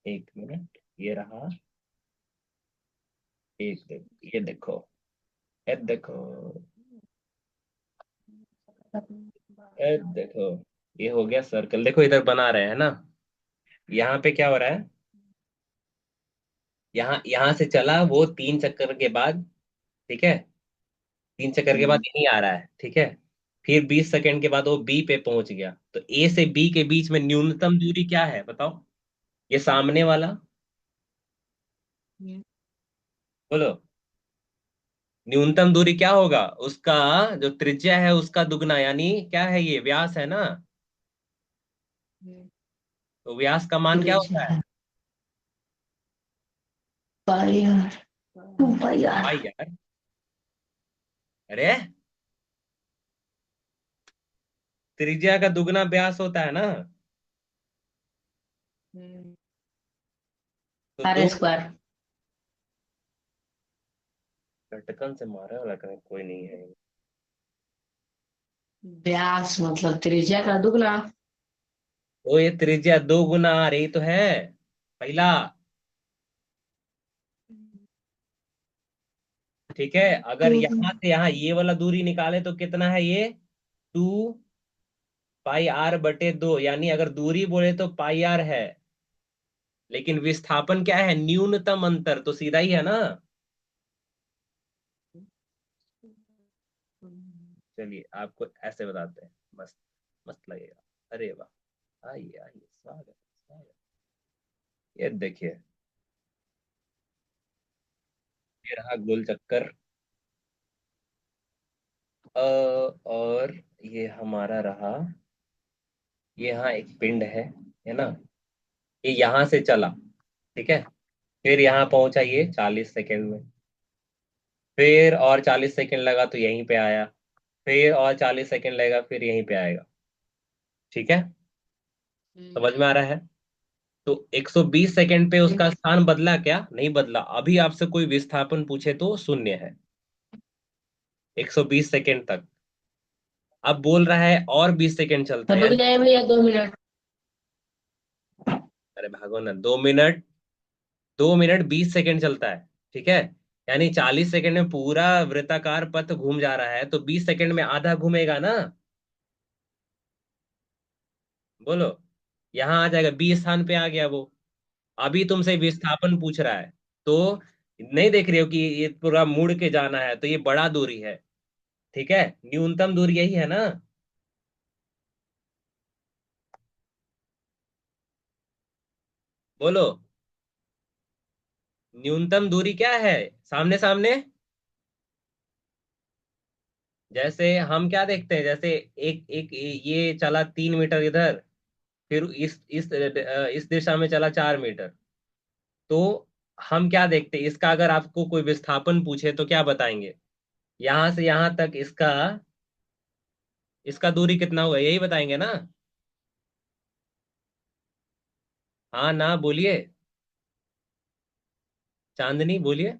1 मिनट, ये रहा। ये देखो, ये देखो, ये देखो, ये हो गया सर्कल। देखो इधर बना रहे हैं ना। यहाँ पे क्या हो रहा है, यहाँ यहाँ से चला वो 3 चक्कर के बाद। ठीक है, 3 चक्कर के बाद यहीं आ रहा है। ठीक है, फिर 20 सेकंड के बाद वो बी पे पहुंच गया। तो ए से बी के बीच में न्यूनतम दूरी क्या है बताओ? ये सामने वाला, बोलो। न्यूनतम दूरी क्या होगा उसका? जो त्रिज्या है उसका दुगना, यानी क्या है, ये व्यास है ना। तो व्यास का मान क्या होता है? पाई आर, 2 पाई आर। भाई यार, अरे त्रिज्या का दुगना व्यास होता है ना। तो आर दो स्क्वायर। झटकन से मारे वाला कहीं कोई नहीं है। व्यास मतलब त्रिज्या का दुगना। तो ये त्रिज्या 2 गुना आ रही तो है, पहला। ठीक है, अगर यहां से यहाँ ये वाला दूरी निकाले तो कितना है ये? 2 पाई आर/2, यानी अगर दूरी बोले तो पाई आर है, लेकिन विस्थापन क्या है? न्यूनतम अंतर, तो सीधा ही है ना। चलिए आपको ऐसे बताते हैं, मस्त मस्त लगेगा। अरे वाह, आइए आइए, स्वागत स्वागत। ये देखिए, ये रहा गोल चक्कर। और ये हमारा रहा, ये यहाँ एक पिंड है ना। ये यहाँ से चला, ठीक है, फिर यहाँ पहुंचा ये 40 सेकंड में, फिर और 40 सेकंड लगा तो यहीं पे आया, फिर और 40 सेकंड लगेगा फिर यहीं पे आएगा। ठीक है, समझ में आ रहा है? तो 120 सेकंड पे उसका स्थान बदला क्या? नहीं बदला। अभी आपसे कोई विस्थापन पूछे तो शून्य है 120 सेकंड तक। अब बोल रहा है और 20 सेकंड तो चलते हैं। रुक जाए भैया 2 मिनट। अरे भागो ना, 2 मिनट, 2 मिनट 20 सेकंड चलता है। ठीक है, यानी 40 सेकंड में पूरा वृत्ताकार पथ घूम जा रहा है, तो 20 सेकंड में आधा घूमेगा ना। बोलो, यहाँ आ जाएगा, बी स्थान पे आ गया वो। अभी तुमसे विस्थापन पूछ रहा है, तो नहीं देख रहे हो कि ये पूरा मुड़ के जाना है, तो ये बड़ा दूरी है। ठीक है, न्यूनतम दूरी यही है ना। बोलो, न्यूनतम दूरी क्या है? सामने सामने, जैसे हम क्या देखते हैं, जैसे एक एक ये चला 3 मीटर इधर, फिर इस दिशा में चला 4 मीटर। तो हम क्या देखते हैं, इसका अगर आपको कोई विस्थापन पूछे तो क्या बताएंगे? यहां से यहां तक इसका इसका दूरी कितना हुआ, यही बताएंगे ना? हाँ ना, बोलिए। चांदनी बोलिए।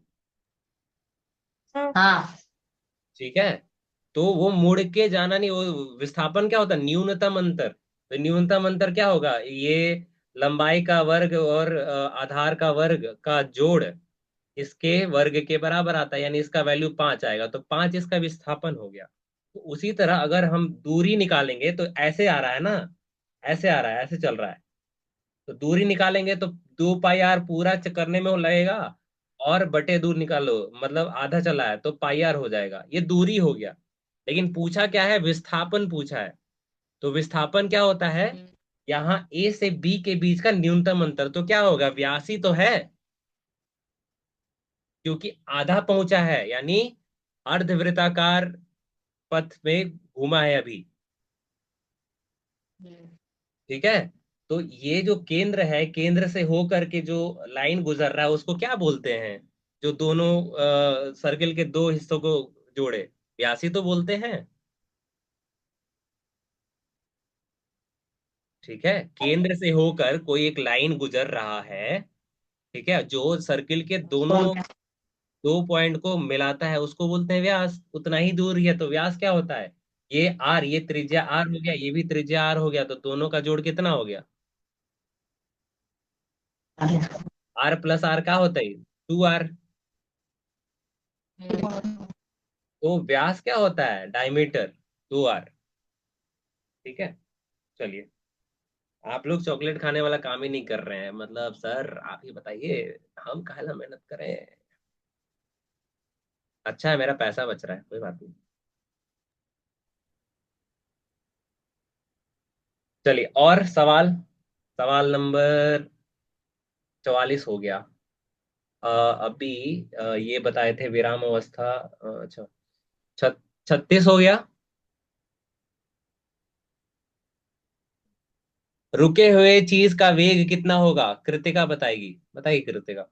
हाँ। ठीक है। तो वो मुड़ के जाना नहीं, वो विस्थापन क्या होता है? न्यूनतम अंतर। तो न्यूनतम अंतर क्या होगा? ये लंबाई का वर्ग और आधार का वर्ग का जोड़ इसके वर्ग के बराबर आता है, यानी इसका वैल्यू 5 आएगा, तो 5 इसका विस्थापन हो गया। तो उसी तरह अगर हम दूरी निकालेंगे तो ऐसे आ रहा है ना, ऐसे आ रहा है, ऐसे चल रहा है। तो दूरी निकालेंगे तो 2 पाई आर पूरा करने में वो लगेगा, और बटे दूर निकालो, मतलब आधा चला है तो पाई आर हो जाएगा। ये दूरी हो गया। लेकिन पूछा क्या है? विस्थापन पूछा है। तो विस्थापन क्या होता है? यहाँ ए से बी के बीच का न्यूनतम अंतर। तो क्या होगा? व्यास ही तो है, क्योंकि आधा पहुंचा है, यानी अर्धवृत्ताकार पथ में घूमा है अभी। ठीक है। तो ये जो केंद्र है, केंद्र से होकर के जो लाइन गुजर रहा है उसको क्या बोलते हैं? जो दोनों सर्किल के दो हिस्सों को जोड़े, व्यास ही तो बोलते हैं। ठीक है। केंद्र से होकर कोई एक लाइन गुजर रहा है, ठीक है, जो सर्किल के दोनों दो पॉइंट को मिलाता है, उसको बोलते हैं व्यास। उतना ही दूर ही है, तो व्यास क्या होता है? ये आर, ये त्रिज्या आर हो गया, ये भी त्रिज्या आर हो गया, तो दोनों का जोड़ कितना हो गया? आर प्लस आर क्या होता है? 2 आर। तो व्यास क्या होता है? Diameter, 2 r. ठीक है। चलिए, आप लोग चॉकलेट खाने वाला काम ही नहीं कर रहे हैं, मतलब सर आप ही बताइए, हम काहे ला मेहनत करें। अच्छा है, मेरा पैसा बच रहा है, कोई बात नहीं। चलिए, और सवाल। सवाल नंबर 44 हो गया। अभी ये बताए थे विराम अवस्था, अच्छा, 36 हो गया। रुके हुए चीज का वेग कितना होगा? कृतिका बताएगी, बताइए कृतिका।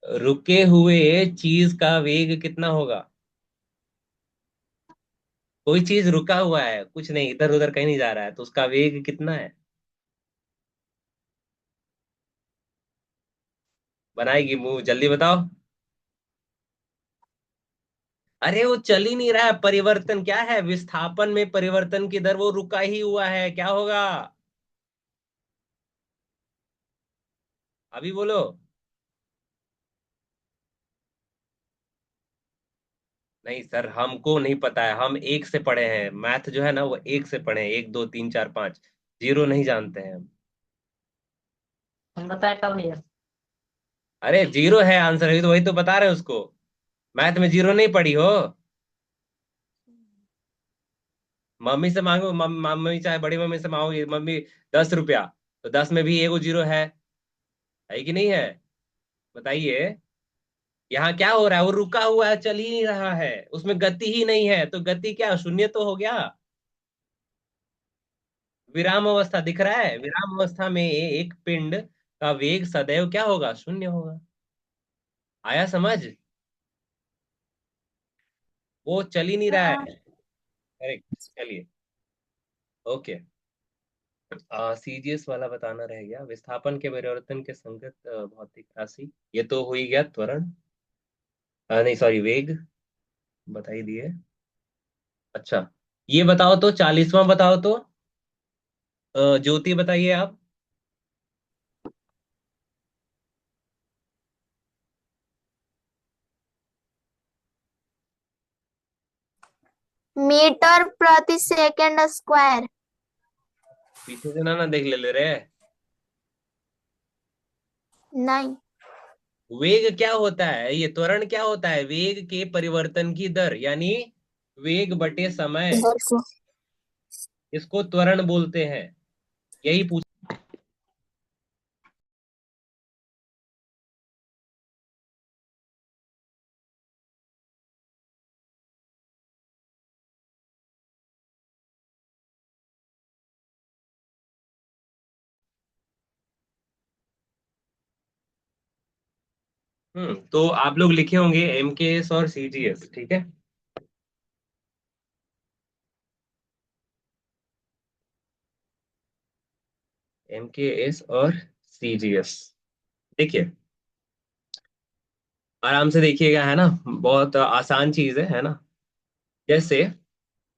रुके हुए चीज का वेग कितना होगा? कोई चीज रुका हुआ है, कुछ नहीं, इधर उधर कहीं नहीं जा रहा है, तो उसका वेग कितना है? बनाएगी मुंह, जल्दी बताओ। अरे वो चल ही नहीं रहा है, परिवर्तन क्या है? विस्थापन में परिवर्तन की दर, वो रुका ही हुआ है, क्या होगा? अभी बोलो। नहीं सर, हमको नहीं पता है, हम एक से पढ़े हैं, मैथ जो है ना वो एक से पढ़े हैं, 1 2 3 4 5, जीरो नहीं जानते हैं हम। हम बताए कब भैया? अरे जीरो है आंसर, अभी तो वही तो बता रहे हैं उसको। मैथ में जीरो नहीं पढ़ी हो? मम्मी से मांगो, मम्मी चाहे बड़ी मम्मी से मांगोगी, मम्मी 10 रुपया, तो 10 में भी एगो जीरो है कि नहीं है? बताइए। यहाँ क्या हो रहा है? वो रुका हुआ है, चल ही नहीं रहा है, उसमें गति ही नहीं है, तो गति क्या, शून्य तो हो गया। विराम अवस्था दिख रहा है, विराम अवस्था में एक पिंड का वेग सदैव क्या होगा? शून्य होगा। आया समझ? वो चल ही नहीं रहा हाँ। है। करेक्ट। चलिए, ओके। सीजीएस वाला बताना रह गया, विस्थापन के परिवर्तन के संगत भौतिक राशि, ये तो हो ही गया। त्वरण, नहीं सॉरी, वेग बता ही दिए। अच्छा, ये बताओ तो, 40वां बताओ तो। ज्योति बताइए आप। मीटर प्रति सेकंड स्क्वायर। पीछे से ना देख ले रहे। नहीं। वेग क्या होता है? ये त्वरण क्या होता है? वेग के परिवर्तन की दर, यानी वेग बटे समय, इधर से। इसको त्वरण बोलते हैं। यही पूछ तो आप लोग लिखे होंगे एमकेएस और सीजीएस, ठीक है। एमकेएस और सीजीएस, देखिए आराम से देखिएगा, है ना, बहुत आसान चीज है ना। जैसे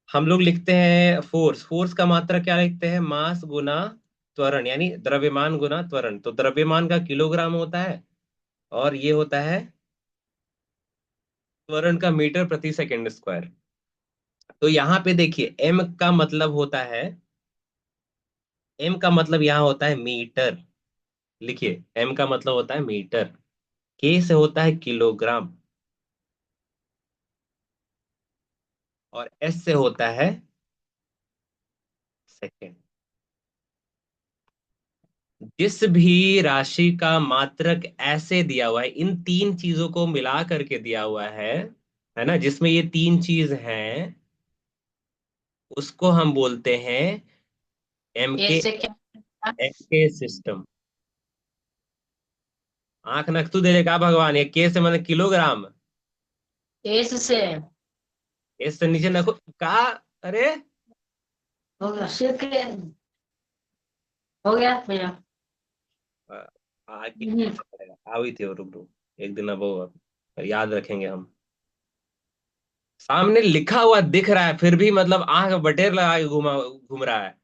हम लोग लिखते हैं फोर्स, फोर्स का मात्रा क्या लिखते हैं, मास गुना त्वरण, यानी द्रव्यमान गुना त्वरण। तो द्रव्यमान का किलोग्राम होता है और ये होता है त्वरण का मीटर प्रति सेकंड स्क्वायर। तो यहाँ पे देखिए एम का मतलब होता है, एम का मतलब यहाँ होता है मीटर। लिखिए एम का मतलब होता है मीटर, के से होता है किलोग्राम, और एस से होता है सेकंड। जिस भी राशि का मात्रक ऐसे दिया हुआ है, इन तीन चीजों को मिला करके दिया हुआ है ना, जिसमें ये तीन चीज हैं, उसको हम बोलते हैं एम के, ऐसे क्या? एम के सिस्टम। आंख नक्तू दे देगा भगवान, ये के से मतलब किलोग्राम, ऐसे से एस से नीचे नखो कहा। अरे होगा, हो गया भैया। आगे आई थी, और रुक रुक एक दिन, अब वो याद रखेंगे हम। सामने लिखा हुआ दिख रहा है फिर भी मतलब आंख बटेर लगा के घूम रहा है।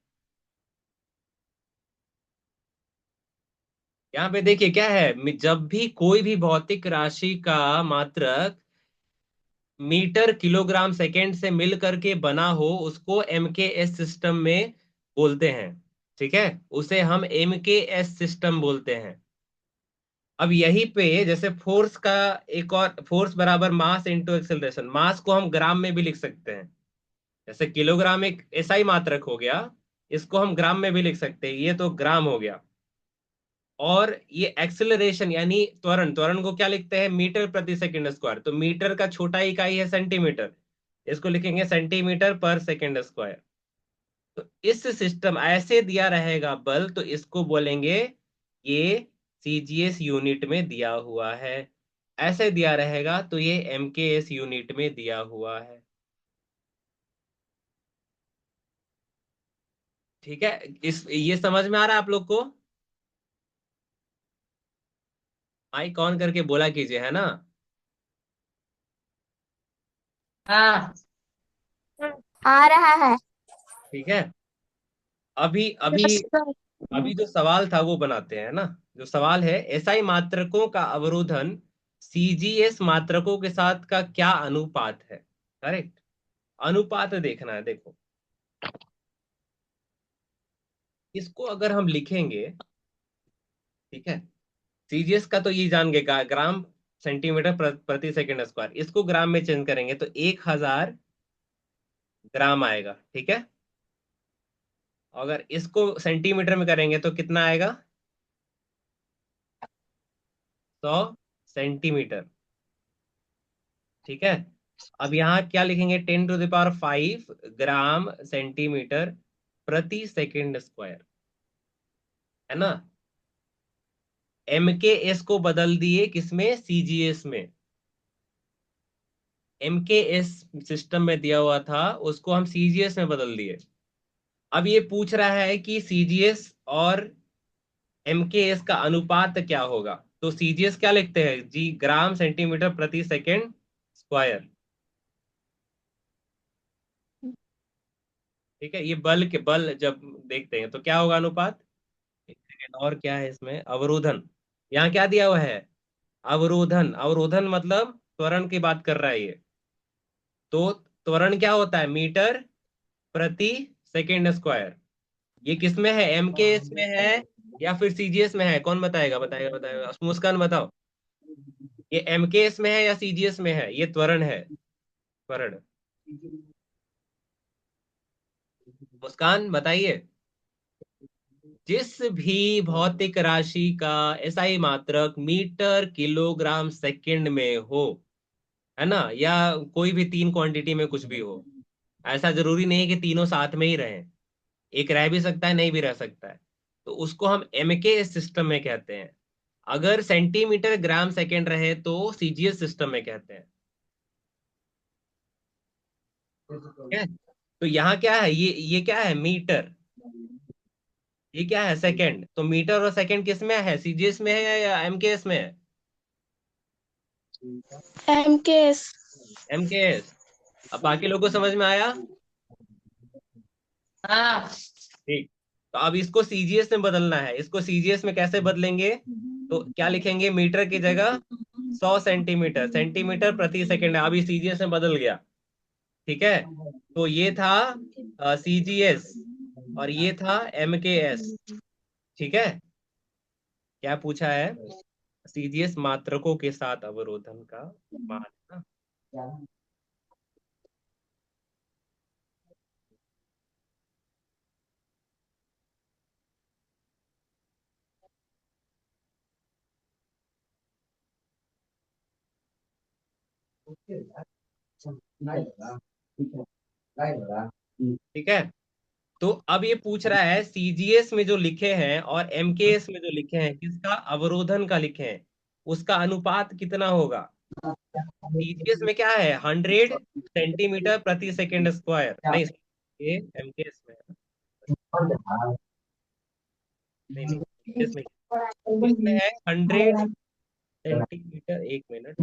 यहाँ पे देखिए क्या है, जब भी कोई भी भौतिक राशि का मात्रक मीटर किलोग्राम सेकंड से मिल करके बना हो, उसको एमकेएस सिस्टम में बोलते हैं, ठीक है। उसे हम एमकेएस सिस्टम बोलते हैं। अब यहीं पे जैसे फोर्स का एक और, फोर्स बराबर मास इंटू एक्सेलरेशन, मास को हम ग्राम में भी लिख सकते हैं। जैसे किलोग्राम एक एसआई मात्रक हो गया, इसको हम ग्राम में भी लिख सकते हैं, ये तो ग्राम हो गया। और ये एक्सेलरेशन यानी त्वरण, त्वरण को क्या लिखते हैं, मीटर प्रति सेकंड स्क्वायर। तो मीटर का छोटा इकाई है सेंटीमीटर, इसको लिखेंगे सेंटीमीटर पर सेकंड स्क्वायर। तो इस सिस्टम ऐसे दिया रहेगा बल, तो इसको बोलेंगे ये सीजीएस यूनिट में दिया हुआ है। ऐसे दिया रहेगा तो ये एमकेएस यूनिट में दिया हुआ है, ठीक है। इस ये समझ में आ रहा है आप लोग को। माइक ऑन करके बोला कीजिए, है ना। हाँ। आ रहा है। ठीक है। अभी अभी अभी जो सवाल था वो बनाते हैं ना। जो सवाल है, एसआई मात्रकों का अवरोधन सीजीएस मात्रकों के साथ का क्या अनुपात है, करेक्ट। अनुपात देखना है, देखो इसको अगर हम लिखेंगे, ठीक है। सीजीएस का तो ये जान गए ग्राम सेंटीमीटर प्रति सेकंड स्क्वायर, इसको ग्राम में चेंज करेंगे तो 1000 ग्राम आएगा, ठीक है। अगर इसको सेंटीमीटर में करेंगे तो कितना आएगा, 100 सेंटीमीटर, ठीक है। अब यहाँ क्या लिखेंगे, 10⁵ ग्राम सेंटीमीटर प्रति सेकंड स्क्वायर, है ना। एम के एस को बदल दिए किसमें, सीजीएस में। एम के एस सिस्टम में दिया हुआ था, उसको हम सीजीएस में बदल दिए। अब ये पूछ रहा है कि सीजीएस और एमकेएस का अनुपात क्या होगा। तो सीजीएस क्या लिखते हैं जी, ग्राम सेंटीमीटर प्रति सेकंड स्क्वायर, ठीक है। ये बल के बल जब देखते हैं तो क्या होगा अनुपात। एक सेकंड, और क्या है इसमें, अवरोधन। यहाँ क्या दिया हुआ है, अवरोधन। अवरोधन मतलब त्वरण की बात कर रहा है ये। तो त्वरण क्या होता है, मीटर प्रति सेकंड स्क्वायर। ये किस में है, एमकेएस में है या फिर सीजीएस में है, कौन बताएगा, बताएगा बताएगा, मुस्कान बताओ। ये एमकेएस में है या सीजीएस में है, ये त्वरण है, त्वरण। मुस्कान बताइए। जिस भी भौतिक राशि का एसआई मात्रक मीटर किलोग्राम सेकंड में हो, है ना, या कोई भी तीन क्वांटिटी में कुछ भी हो, ऐसा जरूरी नहीं है कि तीनों साथ में ही रहें, एक रह भी सकता है नहीं भी रह सकता है, तो उसको हम एमके सिस्टम में कहते हैं। अगर सेंटीमीटर ग्राम सेकेंड रहे तो सीजीएस सिस्टम में कहते हैं। ठीक है, तो यहाँ क्या है, ये क्या है, मीटर, ये क्या है, सेकंड। तो मीटर और सेकंड किस में है, सीजीएस में है या एमकेएस में है? MKS। एमकेएस। अब बाकी लोगों को समझ में आया? हाँ। ठीक। तो अब इसको सीजीएस में बदलना है। इसको सीजीएस में कैसे बदलेंगे? तो क्या लिखेंगे, मीटर की जगह 100 सेंटीमीटर, सेंटीमीटर प्रति सेकंड। अभी सीजीएस में बदल गया। ठीक है, तो ये था सीजीएस और ये था एमकेएस। ठीक है, क्या पूछा है, सीजीएस मात्रकों के साथ अवरोधन का मान, है ना? ठीक है, तो अब ये पूछ रहा है सीजीएस में जो लिखे हैं और एमकेएस में जो लिखे हैं, किसका अवरोधन का लिखे हैं, उसका अनुपात कितना होगा। सीजीएस में क्या है, 100 सेंटीमीटर प्रति सेकंड स्क्वायर, नहीं, ये एमकेएस में है। नहीं नहीं, सीजीएस में, इसमें है 100 सेंटीमीटर, एक मिनट,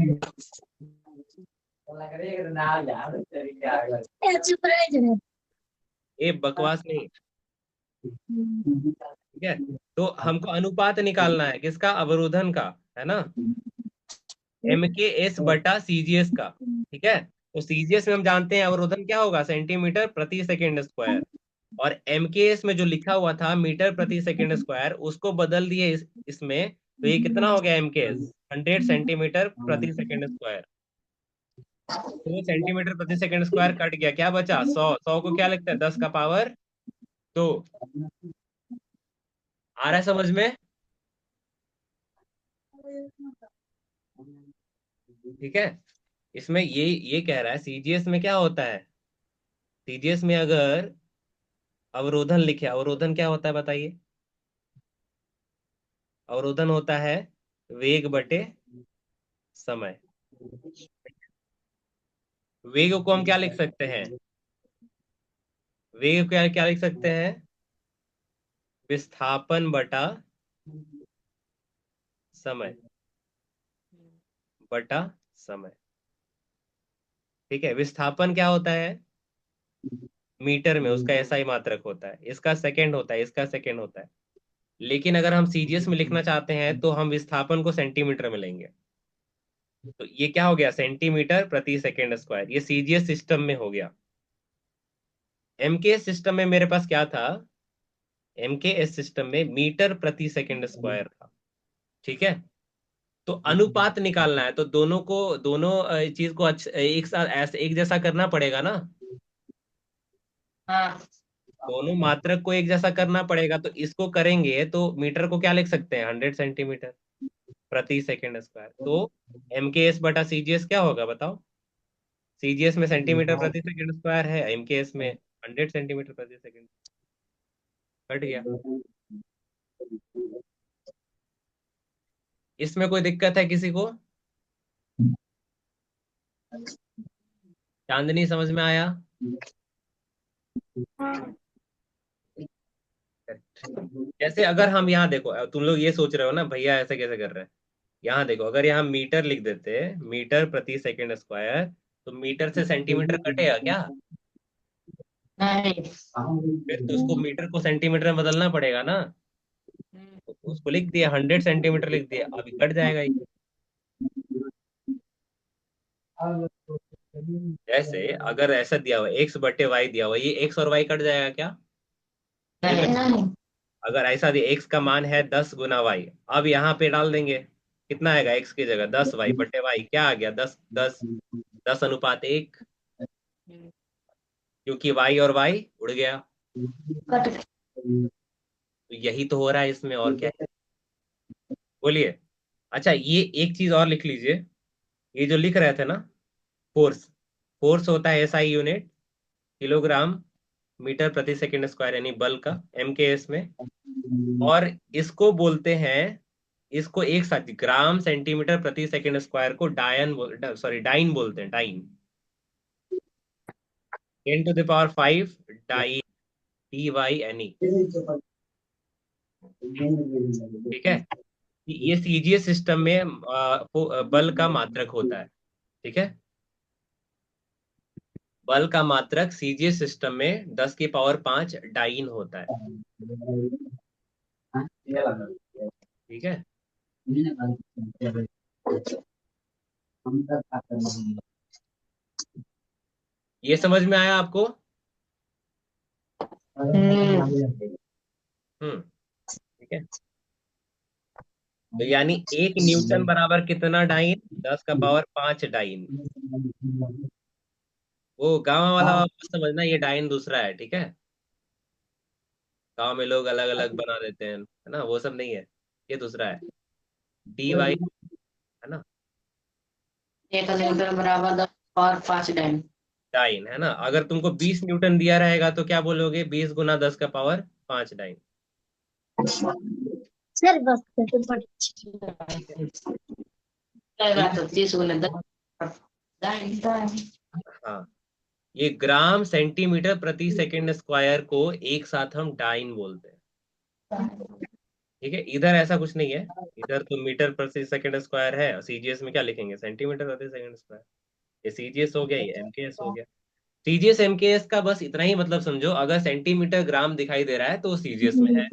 ये बकवास नहीं। ठीक है, तो हमको अनुपात निकालना है किसका, अवरोधन का, है ना, एमकेएस बटा सीजीएस का। ठीक है, तो सीजीएस में हम जानते हैं अवरोधन क्या होगा, सेंटीमीटर प्रति सेकंड स्क्वायर, और एमकेएस में जो लिखा हुआ था मीटर प्रति सेकंड स्क्वायर, उसको बदल दिए इसमें, तो ये कितना हो गया, एमकेएस 100 सेंटीमीटर प्रति सेकंड स्क्वायर। तो सेंटीमीटर प्रति सेकंड स्क्वायर कट गया, क्या बचा, 100। 100 को क्या लिखता है, 10 का पावर 2। आ रहा है समझ में? ठीक है, इसमें ये कह रहा है सीजीएस में क्या होता है, सीजीएस में अगर अवरोधन लिखे, अवरोधन क्या होता है बताइए। अवरोधन होता है वेग बटे समय। वेग को हम क्या लिख सकते हैं, वेग को क्या क्या लिख सकते हैं, विस्थापन बटा समय, बटा समय। ठीक है, विस्थापन क्या होता है, मीटर में उसका एसआई मात्रक होता है, इसका सेकंड होता है, इसका सेकंड होता है। लेकिन अगर हम सीजीएस में लिखना चाहते हैं तो हम विस्थापन को सेंटीमीटर में लेंगे। तो ये क्या हो गया, सेंटीमीटर प्रति सेकंड स्क्वायर, ये सीजीएस सिस्टम में हो गया। एमकेएस सिस्टम में मेरे पास क्या था, एमकेएस सिस्टम में मीटर प्रति सेकंड स्क्वायर था। ठीक है, तो अनुपात निकालना है, तो दोनों को, दोनों चीज को एक साथ ऐसे एक जैसा करना पड़ेगा ना, हाँ। दोनों मात्रक को एक जैसा करना पड़ेगा। तो इसको करेंगे तो मीटर को क्या लिख सकते हैं, 100 सेंटीमीटर प्रति सेकंड स्क्वायर। तो एमकेएस बटा सीजीएस क्या होगा बताओ, सीजीएस में सेंटीमीटर प्रति सेकंड स्क्वायर है, एमकेएस में 100 सेंटीमीटर प्रति सेकंड, कट गया। इसमें कोई दिक्कत है किसी को, चांदनी समझ में आया? जैसे अगर हम यहाँ देखो, तुम लोग ये सोच रहे हो ना भैया ऐसे कैसे कर रहे हैं, यहाँ देखो, अगर यहाँ मीटर लिख देते, मीटर प्रति सेकंड स्क्वायर, तो मीटर से सेंटीमीटर कटेगा क्या, नहीं। फिर तो उसको मीटर को सेंटीमीटर में बदलना पड़ेगा ना। तो उसको लिख दिया, 100 सेंटीमीटर लिख दिया, अभी कट जाएगा ये। जैसे अगर ऐसा दिया हुआ एक्स बटे वाई दिया हुआ, ये एक्स और वाई कट जाएगा क्या, नहीं कट। नहीं। अगर ऐसा दिया एक्स का मान है 10 गुना वाई, अब यहाँ पे डाल देंगे, कितना आएगा, एक्स की जगह 10 वाई बटे वाई, क्या आ गया, 10 10, 10:1, क्योंकि वाई और वाई उड़ गया। कट गया। तो यही तो हो रहा है इसमें, और क्या है, बोलिए। अच्छा, ये एक चीज और लिख लीजिए, ये जो लिख रहे थे ना, फोर्स, फोर्स होता है एसआई यूनिट, किलोग्राम मीटर प्रति सेकंड स्क्वायर, यानी बल का, एमकेएस में। और इसको बोलते हैं इसको एक साथ ग्राम सेंटीमीटर प्रति सेकंड स्क्वायर को डाइन बोलते हैं, डाइन। 10⁵ dine, DYNE। ठीक है, ये सीजीएस सिस्टम में बल का मात्रक होता है। ठीक है, बल का मात्रक सीजीएस सिस्टम में 10⁵ डाइन होता है। ठीक है, ये समझ में आया आपको? ठीक है, तो यानी 1 न्यूटन बराबर कितना डाइन? 10⁵ डाइन। वो गांव वाला वापस समझना, ये डाइन दूसरा है। ठीक है, गांव में लोग अलग अलग बना देते हैं, है ना, वो सब नहीं है, ये दूसरा है, DY, है ना, 1 न्यूटन बराबर 10⁵ डाइन। डाइन, है ना। अगर तुमको 20 न्यूटन दिया रहेगा तो क्या बोलोगे? 20 × 10⁵ डाइन। सर बस तो बड़ी ठीक है, सही ये, बात है, 30 × 10 डाइन। हाँ, ये ग्राम सेंटीमीटर प्रति सेकंड स्क्वायर को एक साथ हम डाइन बोलते हैं। ठीक है, इधर ऐसा कुछ नहीं है, इधर तो मीटर प्रति सेकंड स्क्वायर है, सीजीएस में क्या लिखेंगे? सेंटीमीटर प्रति सेकंड स्क्वायर। ये सीजीएस हो गया, ये एमकेएस हो गया। सीजीएस एमकेएस का बस इतना ही मतलब समझो, अगर सेंटीमीटर ग्राम दिखाई दे रहा है तो सीजीएस में है,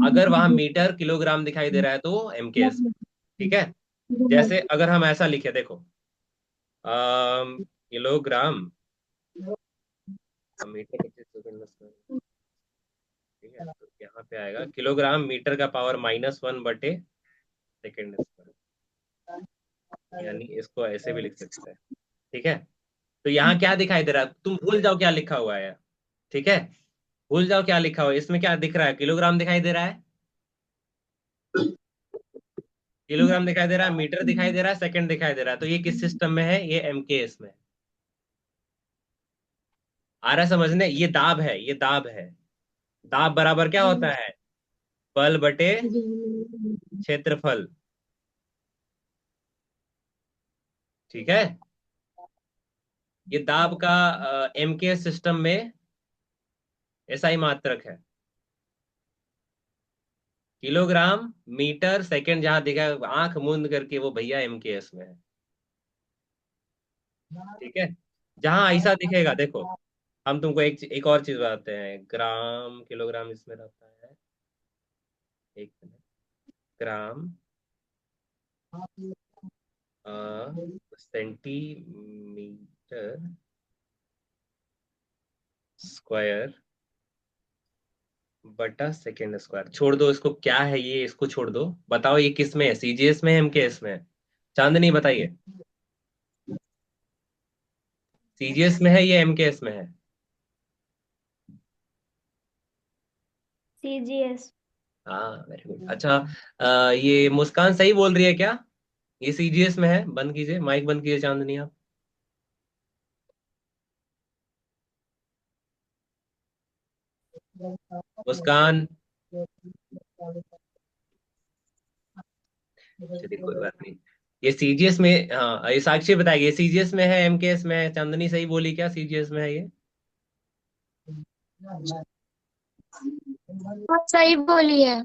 अगर वहां मीटर किलोग्राम दिखाई दे रहा है तो एमकेएस में। ठीक है, जैसे अगर हम ऐसा लिखे, देखो, किलोग्राम मीटर प्रति सेकंड स्क्वायर। ठीक है, तो यहाँ पे आएगा किलोग्राम मीटर का पावर -1/सेकंड स्क्वायर, यानी इसको ऐसे भी लिख सकते हैं। ठीक है, तो यहाँ क्या दिखाई दे रहा है? तुम भूल जाओ क्या लिखा हुआ है। ठीक है, भूल जाओ क्या लिखा हुआ है, इसमें क्या दिख रहा है? किलोग्राम दिखाई दे रहा है, किलोग्राम दिखाई दे रहा है, मीटर दिखाई दे रहा है, सेकंड दिखाई दे रहा है। तो ये किस सिस्टम में है? ये एमकेएस में। आ रहा है समझने? ये दाब है, ये दाब है। दाब बराबर क्या होता है? बल बटे क्षेत्रफल। ठीक है, ये दाब का एमकेएस सिस्टम में ऐसा ही मात्रक है। किलोग्राम मीटर सेकंड जहां दिखा है, आंख मूंद करके वो भैया एमकेएस में है। ठीक है, जहां ऐसा दिखेगा, देखो, हम तुमको एक और चीज बताते हैं। ग्राम किलोग्राम इसमें रहता है, एक मिनट, ग्राम सेंटीमीटर स्क्वायर बटा सेकेंड स्क्वायर। छोड़ दो इसको, क्या है ये, इसको छोड़ दो। बताओ ये किस में है? सीजीएस में है, एमकेएस में है? चांदनी बताइए, सीजीएस में है या एमकेएस में है? सीजीएस। हाँ, वेरी गुड। अच्छा, ये मुस्कान सही बोल रही है क्या? ये सीजीएस में है? बंद कीजिए, माइक बंद कीजिए चांदनी आप। मुस्कान, चलिए कोई बात नहीं। ये सीजीएस में, हाँ, ये साक्षी बताएगी, ये सीजीएस में है एमकेएस में है? चांदनी सही बोली क्या, सीजीएस में है ये? हाँ, सही बोली है।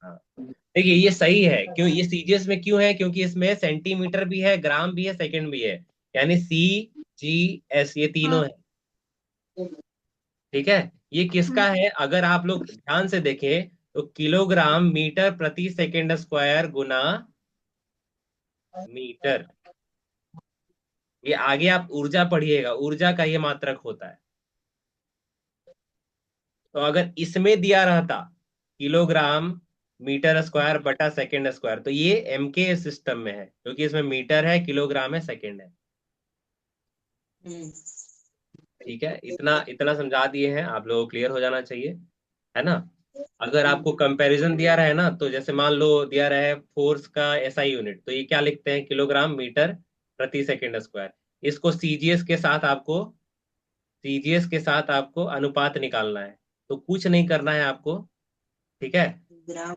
हाँ, देखिए ये सही है। क्यों ये सीजीएस में क्यों है? क्योंकि इसमें सेंटीमीटर भी है, ग्राम भी है, सेकंड भी है, यानी CGS, ये तीनों हाँ। है। ठीक है, ये किसका है? अगर आप लोग ध्यान से देखें तो किलोग्राम मीटर प्रति सेकंड स्क्वायर गुना मीटर, ये आगे आप ऊर्जा पढ़िएगा, ऊर्जा का ये मात्रक होता है। तो अगर इसमें दिया रहता किलोग्राम मीटर स्क्वायर बटा सेकंड स्क्वायर, तो ये एमके सिस्टम में है, क्योंकि इसमें मीटर है, किलोग्राम है, सेकंड है। ठीक है, इतना इतना समझा दिए हैं, आप लोगों को क्लियर हो जाना चाहिए, है ना। अगर आपको कंपैरिजन दिया रहा है ना, तो जैसे मान लो दिया रहा है फोर्स का एसआई यूनिट, तो ये क्या लिखते हैं? किलोग्राम मीटर प्रति सेकंड स्क्वायर। इसको सीजीएस के साथ आपको अनुपात निकालना है, तो कुछ नहीं करना है आपको। ठीक है, ग्राम।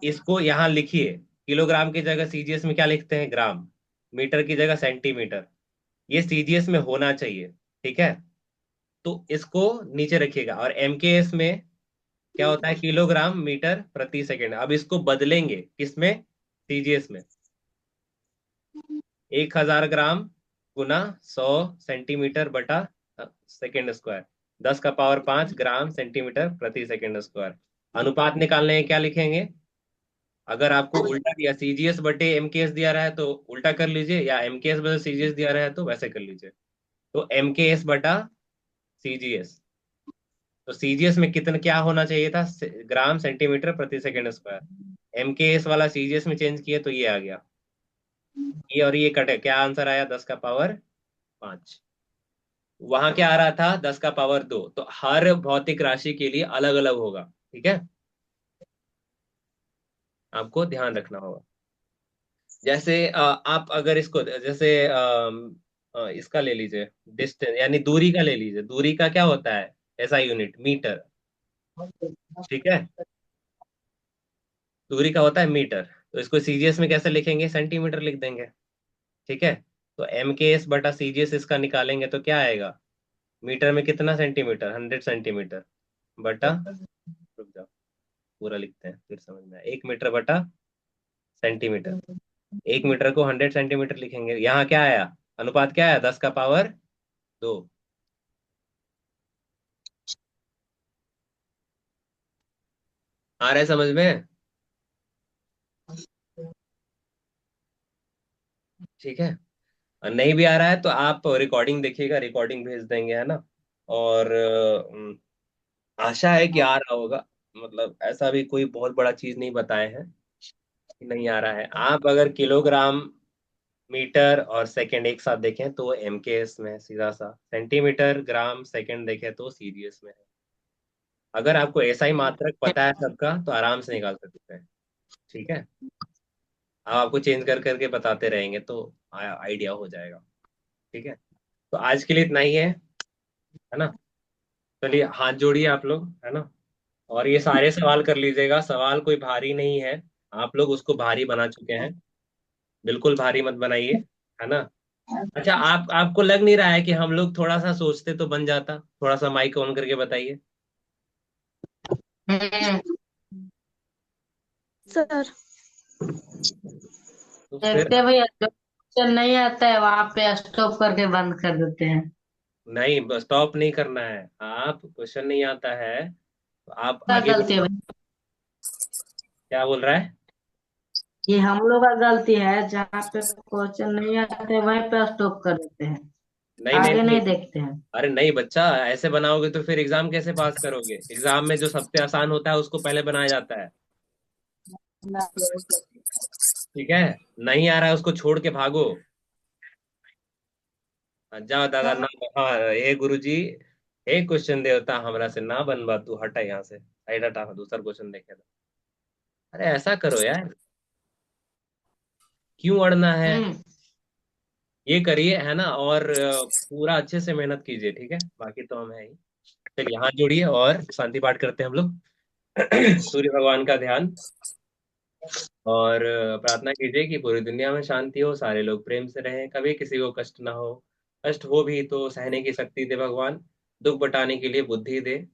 इसको यहाँ लिखिए, किलोग्राम की जगह सीजीएस में क्या लिखते हैं, ग्राम। मीटर की जगह सेंटीमीटर। ये सीजीएस में होना चाहिए, ठीक है। तो इसको नीचे रखिएगा। और एमकेएस में क्या होता है, किलोग्राम मीटर प्रति सेकंड। अब इसको बदलेंगे किसमें, सीजीएस में। 1000 ग्राम गुना 100 सेंटीमीटर बटा सेकेंड स्क्वायर, 10 का पावर 5 ग्राम सेंटीमीटर प्रति सेकेंड स्क्वायर। अनुपात निकालने हैं, क्या लिखेंगे। अगर आपको उल्टा दिया, सीजीएस बटे एमकेएस दिया रहा है तो उल्टा कर लीजिए, या एमकेएस बटे सीजीएस दिया रहा है तो वैसे कर लीजिए। तो एमकेएस बटा सीजीएस। तो सीजीएस में कितना क्या होना चाहिए था, ग्राम सेंटीमीटर प्रति सेकेंड स्क्वायर। एमकेएस वाला सीजीएस में चेंज किया तो ये आ गया। ये और ये कटे, क्या आंसर आया, 10 का पावर 5। वहां क्या आ रहा था, 10 का पावर 2। तो हर भौतिक राशि के लिए अलग अलग होगा, ठीक है। आपको ध्यान रखना होगा। जैसे आप अगर इसको जैसे इसका ले लीजिए, डिस्टेंस यानी दूरी का ले लीजिए। दूरी का क्या होता है, ऐसा यूनिट मीटर, ठीक है। दूरी का होता है मीटर। तो इसको सीजीएस में कैसे लिखेंगे, सेंटीमीटर लिख देंगे, ठीक है। तो एम के एस बटा सीजीएस इसका निकालेंगे तो क्या आएगा, मीटर में कितना सेंटीमीटर, 100 सेंटीमीटर बटा, रुक जाओ पूरा लिखते हैं फिर समझ में आए। 1 मीटर बटा सेंटीमीटर। 1 मीटर को 100 सेंटीमीटर लिखेंगे। यहाँ क्या आया, अनुपात क्या आया, 10 का पावर 2। आ रहा है समझ में, ठीक है। और नहीं भी आ रहा है तो आप रिकॉर्डिंग देखिएगा, रिकॉर्डिंग भेज देंगे, है ना। और आशा है कि आ रहा होगा। मतलब ऐसा भी कोई बहुत बड़ा चीज नहीं बताए हैं कि नहीं आ रहा है। आप अगर किलोग्राम, मीटर और सेकंड एक साथ देखें तो एमकेएस में है सीधा सा। सेंटीमीटर, ग्राम, सेकंड देखें तो सीजीएस में है। अगर आपको ऐसा ही मात्रक पता है सबका तो आराम से निकाल सकते हैं, ठीक है। अब आपको चेंज कर करके बताते रहेंगे तो आइडिया हो जाएगा, ठीक है। तो आज के लिए इतना ही है ना। चलिए हाथ जोड़िए आप लोग, है ना। और ये सारे सवाल कर लीजिएगा। सवाल कोई भारी नहीं है, आप लोग उसको भारी बना चुके हैं। बिल्कुल भारी मत बनाइए, है ना। अच्छा, आप आपको लग नहीं रहा है कि हम लोग थोड़ा सा सोचते तो बन जाता, थोड़ा सा माइक ऑन करके बताइए। हम्म, सर। तो फिर देखते हैं भैया, जो क्वेश्चन नहीं आता है वहां पे स्टॉप करके बंद कर देते हैं। नहीं, स्टॉप नहीं करना है। आप क्वेश्चन नहीं आता है तो आप क्या आगे गलती है बढ़ो। भैया? क्या बोल रहा है। ये हम लोग का गलती है, जहाँ पे क्वेश्चन नहीं आते वहीं पे स्टॉप कर देते हैं, नहीं नहीं आगे नहीं, नहीं देखते हैं। अरे नहीं बच्चा, ऐसे बनाओगे तो फिर एग्जाम कैसे पास करोगे। एग्जाम में जो सबसे आसान होता है उसको पहले बनाया जाता है, ठीक है। नहीं आ रहा है उसको छोड़ के भागो। जाओ दादा ना। हाँ, हे गुरुजी, हे क्वेश्चन देवता, हमरा से ना बनवा, तू हटा यहाँ से, साइड हटा, दूसरा क्वेश्चन देखे। अरे ऐसा करो यार, क्यों अड़ना है। हम्म। ये करिए, है ना। और पूरा अच्छे से मेहनत कीजिए, ठीक है। बाकी तो हम है ही। चलिए हाथ जोड़िए और शांति पाठ करते हैं हम लोग। सूर्य भगवान का ध्यान। और प्रार्थना कीजिए कि पूरी दुनिया में शांति हो, सारे लोग प्रेम से रहें, कभी किसी को कष्ट ना हो। कष्ट हो भी तो सहने की शक्ति दे भगवान, दुख बटाने के लिए बुद्धि दे,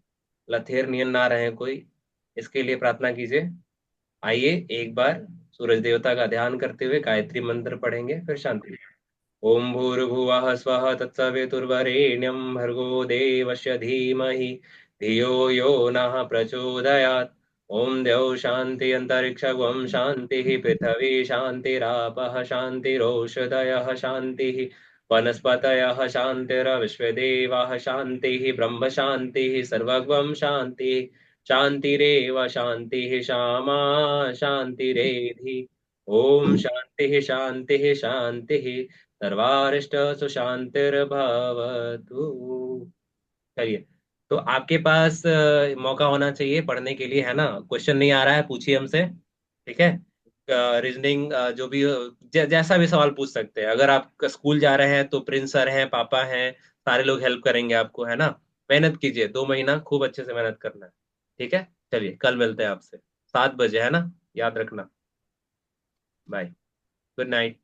लथेर नियन ना रहे कोई, इसके लिए प्रार्थना कीजिए। आइए एक बार सूरज देवता का ध्यान करते हुए गायत्री मंत्र पढ़ेंगे, फिर शांति। ओम भूर्भुवः स्वः तत्सवितुर्वरेण्यं भर्गो देवस्य धीमहि धियो यो नः प्रचोदयात्। ओम द्यौः शान्ति अन्तरिक्षं शान्तिः पृथिवी शान्तिरापः शान्तिरोषधयः शान्तिः वनस्पतयः शान्तिर्विश्वदेवाः शान्तिः ब्रह्म शान्तिः सर्वगं शान्तिः शान्तिरेव शान्तिः श्यामा शान्तिरेधि। ओम शांति शांति शांति, सर्वारिष्ट सुशांतिर्भवतु। चलिए, तो आपके पास मौका होना चाहिए पढ़ने के लिए, है ना। क्वेश्चन नहीं आ रहा है पूछिए हमसे, ठीक है। रीजनिंग जो भी जैसा भी सवाल पूछ सकते हैं। अगर आप स्कूल जा रहे हैं तो प्रिंस सर हैं, पापा हैं, सारे लोग हेल्प करेंगे आपको, है ना। मेहनत कीजिए, 2 महीना खूब अच्छे से मेहनत करना है, ठीक है। चलिए कल मिलते हैं आपसे 7 बजे, है ना, याद रखना। Bye, good night.